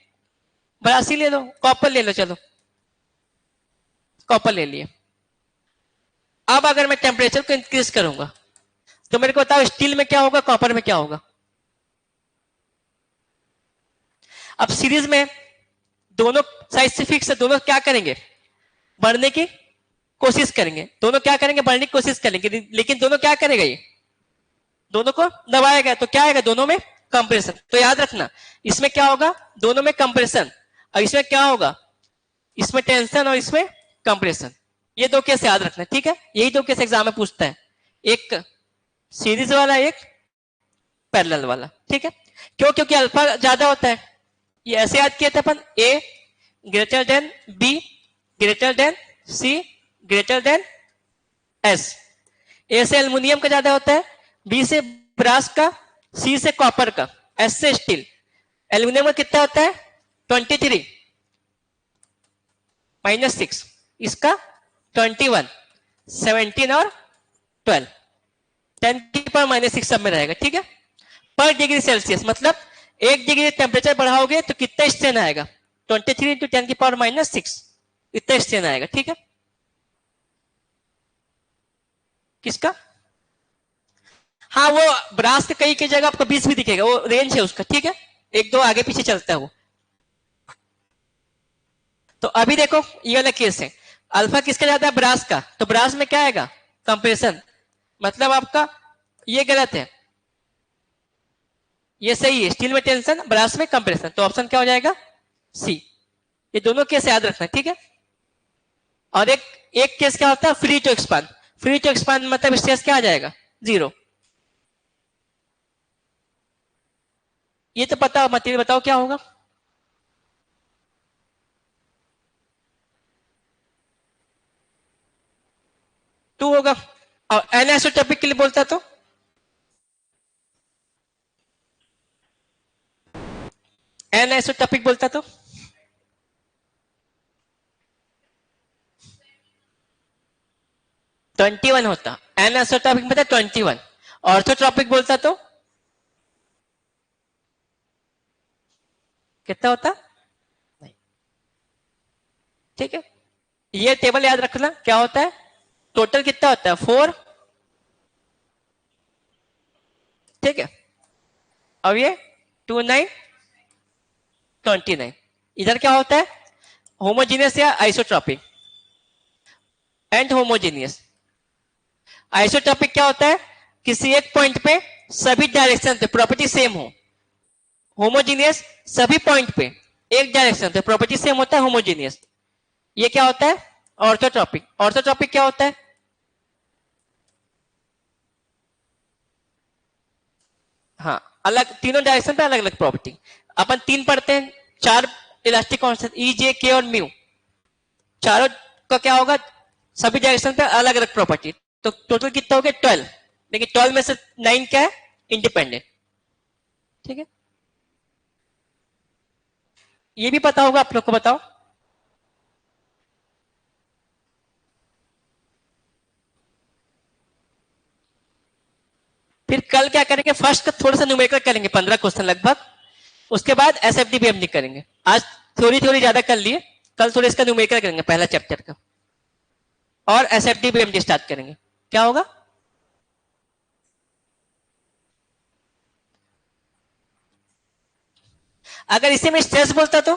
ब्रास ही ले लो, कॉपर ले लो, चलो कॉपर ले लिए। अब अगर मैं टेम्परेचर को इंक्रीज करूंगा तो मेरे को बताओ स्टील में क्या होगा, कॉपर में क्या होगा। अब सीरीज में दोनों साइड से फिक्स है, दोनों क्या करेंगे, बढ़ने की कोशिश करेंगे, दोनों क्या करेंगे, बढ़ने की कोशिश करेंगे, लेकिन दोनों क्या करेगा, ये दोनों को दबाएगा, तो क्या आएगा, दोनों में कंप्रेशन। तो याद रखना इसमें क्या होगा, दोनों में कंप्रेशन, और इसमें क्या होगा, इसमें टेंशन और इसमें कंप्रेशन। ये दो केस याद रखना, ठीक है, यही दो केस एग्जाम में पूछता है, एक सीरीज वाला, एक पैरेलल वाला, ठीक है। क्यों, क्योंकि अल्फा ज्यादा होता है। ये ऐसे याद किए थे अपन, A greater than B greater than C greater than S. A से एल्युमिनियम का ज्यादा होता है, बी से ब्रास का, सी से कॉपर का, एस से स्टील। एल्युमिनियम का कितना होता है 23 -6, इसका 21, 17 और 12, 10 की पावर -6 सब में रहेगा, ठीक है। पर डिग्री सेल्सियस मतलब 1 डिग्री टेम्परेचर बढ़ाओगे तो कितना स्ट्रेन आएगा, 23 इंटू 10 की पावर -6, इतना स्ट्रेन आएगा, ठीक है। किसका, हाँ वो ब्रास के कई जगह आपको 20 भी दिखेगा, वो रेंज है उसका, ठीक है, एक दो आगे पीछे चलता है वो। तो अभी देखो ये वाला केस है, अल्फा किसका ज्यादा है, ब्रास का, तो ब्रास में क्या आएगा, कंप्रेशन, मतलब आपका ये गलत है, ये सही है, स्टील में टेंशन, ब्रास में कंप्रेशन, तो ऑप्शन क्या हो जाएगा, सी। ये दोनों केस याद रखना, ठीक है। और एक केस क्या होता है, free to expand. Free to expand मतलब स्ट्रेस क्या आ जाएगा, 0। ये तो पता, मटेरियल बताओ क्या होगा, टू होगा। और एनआइसोटॉपिक के लिए बोलता तो एनआइसोटॉपिक बोलता तो 21 होता, एनआइसोटॉपिक मतलब 21। ऑर्थोट्रॉपिक बोलता तो कितना होता, नहीं, ठीक है। ये टेबल याद रखना क्या होता है, टोटल कितना होता है 4, ठीक है। अब ये 29 29, इधर क्या होता है, होमोजीनियस या आइसोट्रॉपिक, एंड होमोजीनियस। आइसोट्रॉपिक क्या होता है, किसी एक पॉइंट पे सभी डायरेक्शन पे प्रॉपर्टी सेम हो। होमोजीनियस सभी पॉइंट पे एक डायरेक्शन पे प्रॉपर्टी सेम होता है, होमोजीनियस। ये क्या होता है? ऑर्थोट्रॉपिक। ऑर्थोट्रॉपिक क्या होता है? हाँ, अलग तीनों डायरेक्शन पे अलग अलग प्रॉपर्टी। अपन तीन पढ़ते हैं, चार इलास्टिक कांस्टेंट ई जे के और म्यू, चारों का क्या होगा? सभी डायरेक्शन पे अलग अलग प्रॉपर्टी। तो टोटल कितना हो गया? 12। लेकिन 12 में से 9 क्या है? इंडिपेंडेंट। ठीक है, ये भी पता होगा आप लोग को। बताओ, फिर कल क्या करेंगे? फर्स्ट का थोड़ा सा न्यूमेरिकल करेंगे, 15 क्वेश्चन लगभग। उसके बाद एसएफडी बीएमडी करेंगे। आज थोड़ी थोड़ी ज्यादा कर लिए, कल थोड़ा इसका न्यूमेरिकल करेंगे पहला चैप्टर का, और एसएफडी बीएमडी स्टार्ट करेंगे। क्या होगा? अगर इसे मैं स्ट्रेस बोलता तो?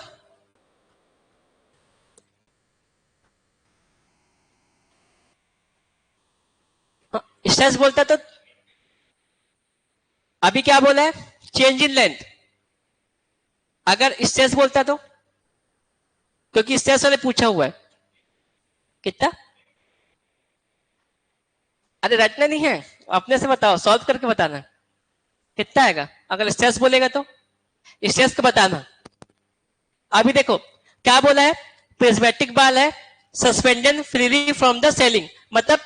स्ट्रेस बोलता तो? अभी क्या बोला है? Change in length. अगर स्ट्रेस बोलता तो? क्योंकि स्ट्रेस वाले पूछा हुआ है। कितना? अरे रटना नहीं है, अपने से बताओ, सॉल्व करके बताना। कितना आएगा अगर स्ट्रेस बोलेगा तो? स्ट्रेस का बताना। अभी देखो क्या बोला है? प्रिज्मेटिक बाल है, suspended freely from the selling, मतलब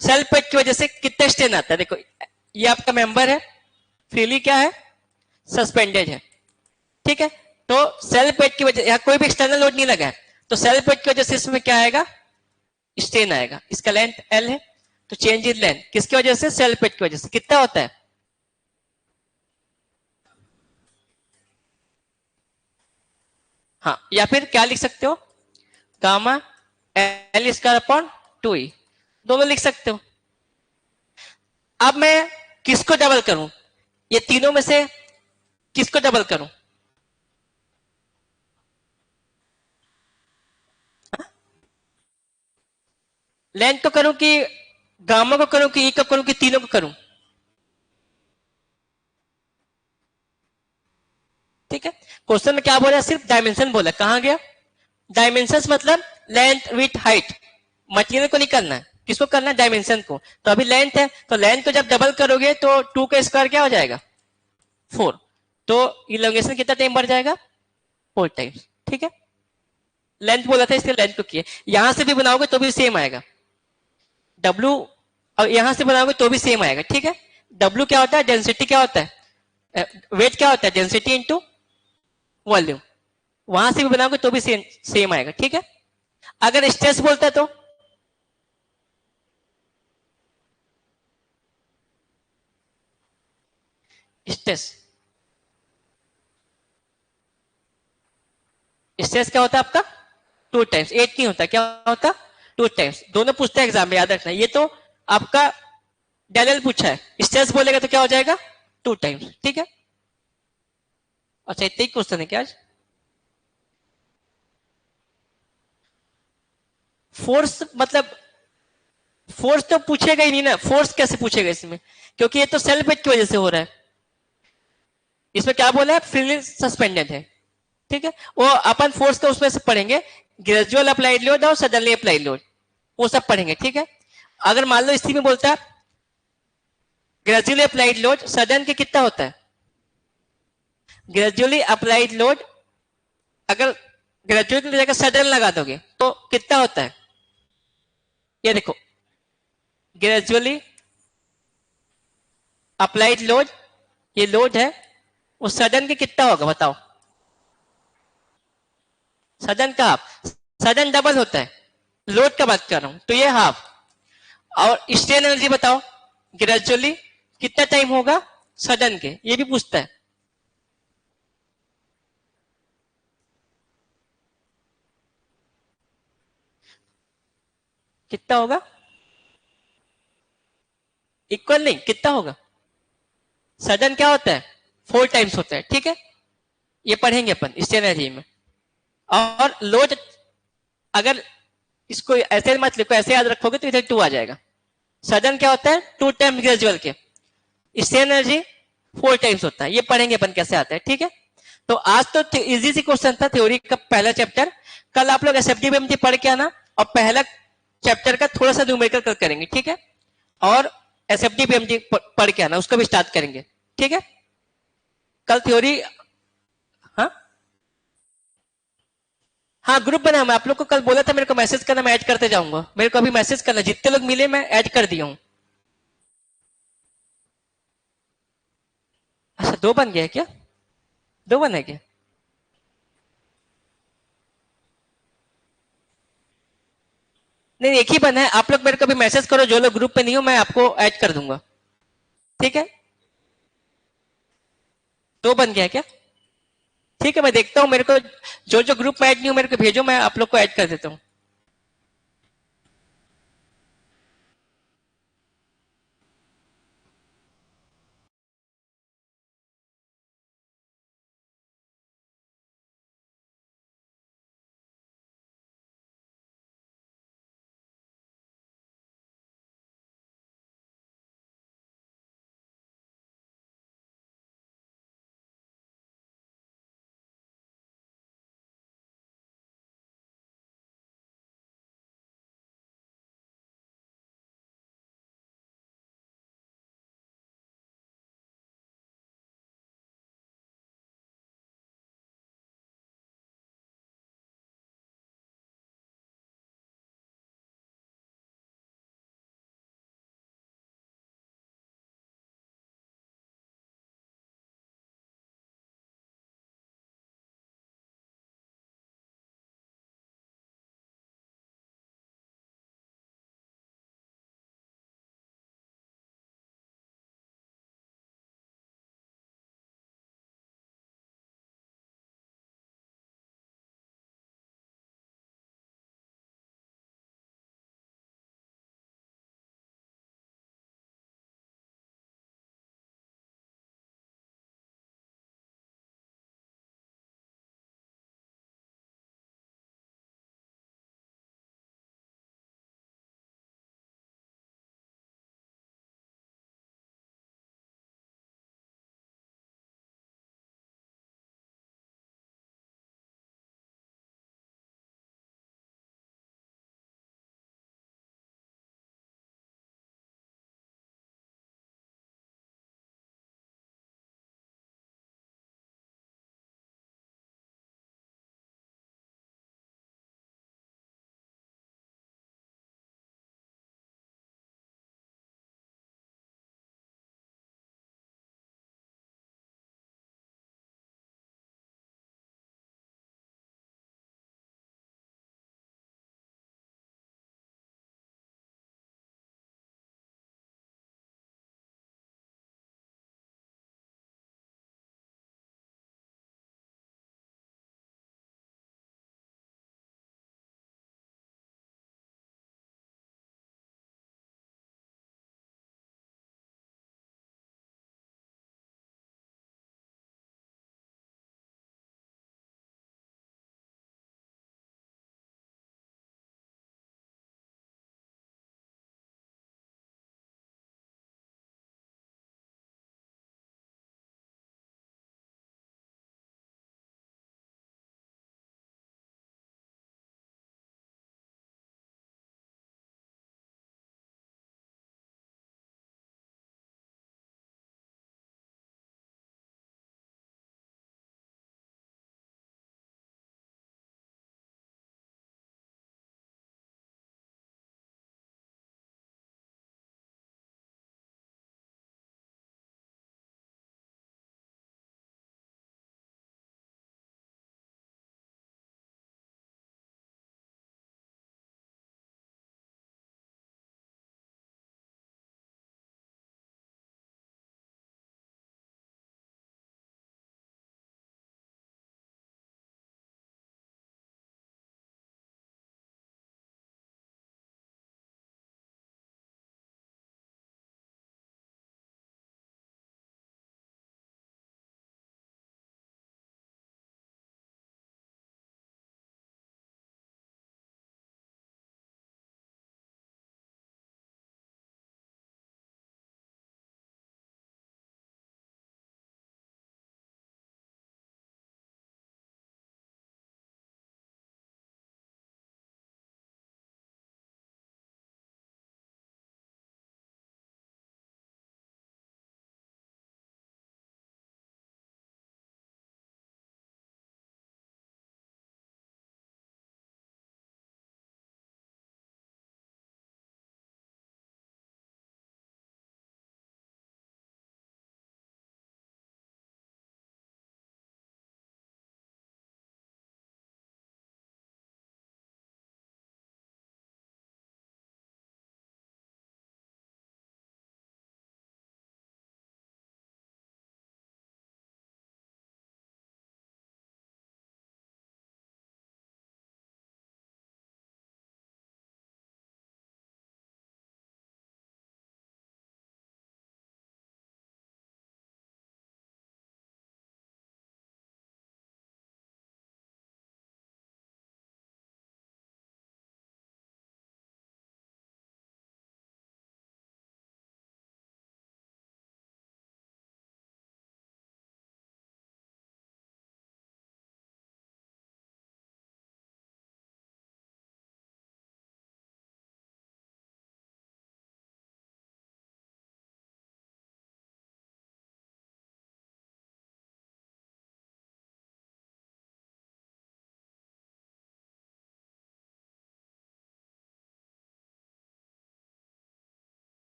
सेल पेट की वजह से कितना स्ट्रेन आता है। देखो ये आपका मेंबर है, फ्रीली क्या है? सस्पेंडेड है। ठीक है, तो सेल पेट की वजह, यहाँ कोई भी एक्सटर्नल लोड नहीं लगा है, तो सेल पेट की वजह से इसमें क्या आएगा? स्ट्रेन आएगा। इसका लेंथ एल है, तो चेंज इन लेंथ किसकी वजह से? सेल पेट की वजह से। कितना होता है? हाँ, या फिर क्या लिख सकते हो? Gamma L square upon 2e, दोनों लिख सकते हो। अब मैं किसको डबल करूं? ये तीनों में से किसको डबल करूं? लेंथ को करूं कि गामा को करूं कि ई को करूं कि तीनों को करूं? ठीक है, क्वेश्चन में क्या बोला? सिर्फ डायमेंशन बोला। कहां गया डायमेंशन? मतलब लेंथ विथ हाइट, मटेरियल को नहीं करना है। किसको करना है? डायमेंशन को। तो अभी लेंथ है, तो लेंथ को जब डबल करोगे तो 2 का स्क्वायर क्या हो जाएगा? 4। तो इलोंगेशन कितना टाइम बढ़ जाएगा? 4 टाइम्स। ठीक है, लेंथ बोला था इसलिए लेंथ को किया। यहां से भी बनाओगे तो भी सेम आएगा डब्ल्यू, और यहां से बनाओगे तो भी सेम आएगा। ठीक है, डब्ल्यू क्या होता है? डेंसिटी क्या होता है? वेट क्या होता है? Density into volume. वहां से भी बनाओगे तो भी सेम सेम आएगा। ठीक है, अगर स्ट्रेस बोलता है तो? स्ट्रेस, स्ट्रेस क्या होता है आपका? 2 टाइम्स। 8 नहीं होता, क्या होता? 2 टाइम्स। दोनों पूछते हैं एग्जाम में, याद रखना। ये तो आपका डैनियल पूछा है, स्ट्रेस बोलेगा तो क्या हो जाएगा? 2 टाइम्स। ठीक है, अच्छा इतने ही क्वेश्चन है क्या आज? फोर्स मतलब फोर्स तो पूछेगा ही नहीं ना। फोर्स कैसे पूछेगा इसमें? क्योंकि ये तो सेल वेट की वजह से हो रहा है। इसमें क्या बोला है? फ्रीली सस्पेंडेड है। ठीक है, वो अपन फोर्स का उसमें से पढ़ेंगे, ग्रेजुअल अप्लाइड लोड और सडनली अप्लाइड लोड, वो सब पढ़ेंगे। ठीक है, अगर मान लो इसी में बोलता है ग्रेजुअली अप्लाइड लोड, सडन के कितना होता है? ग्रेजुअली अप्लाइड लोड, अगर ग्रेजुअली की जगह सडन लगा दोगे तो कितना होता है? ये देखो, ग्रेजुअली अप्लाइड लोड, ये लोड है, वो सडन के कितना होगा बताओ? सडन का हाफ। सडन डबल होता है, लोड का बात कर रहा हूं, तो ये हाफ। और स्ट्रेन एनर्जी बताओ, ग्रेजुअली कितना टाइम होगा सडन के? ये भी पूछता है। कितना होगा? इक्वल नहीं, कितना होगा? सडन क्या होता है? 4 टाइम्स होता है। ठीक है, ये पढ़ेंगे अपन स्ट्रेन एनर्जी में। और लोड, अगर इसको ऐसे मत लिखो, ऐसे याद रखोगे तो इधर 2 आ जाएगा। सडन क्या होता है? 2 टाइम्स ग्रेजुअल के। स्ट्रेन एनर्जी 4 टाइम्स होता है। ये पढ़ेंगे अपन कैसे आता है। ठीक है, तो आज तो इजी सी क्वेश्चन था थ्योरी का पहला चैप्टर। कल आप लोग एसएफडी बीएमटी पढ़ के आना और पहला चैप्टर का थोड़ा सा न्यूमेरिकल करेंगे, ठीक है। और एसएफडी बीएमटी पढ़ के आना, उसको भी स्टार्ट करेंगे, ठीक है। कल थ्योरी, हाँ हाँ ग्रुप बना, मैं आप लोग को कल बोला था मेरे को मैसेज करना, मैं ऐड करते जाऊंगा। मेरे को अभी मैसेज करना, जितने लोग मिले मैं ऐड कर दिया हूं। अच्छा 2 बन गया क्या? 2 बना है क्या? नहीं एक ही बना है। आप लोग मेरे को भी मैसेज करो, जो लोग ग्रुप पे नहीं हो मैं आपको ऐड कर दूंगा, ठीक है। 2 बन गया क्या? ठीक है मैं देखता हूँ, मेरे को जो जो ग्रुप में ऐड नहीं हो मेरे को भेजो, मैं आप लोग को ऐड कर देता हूँ।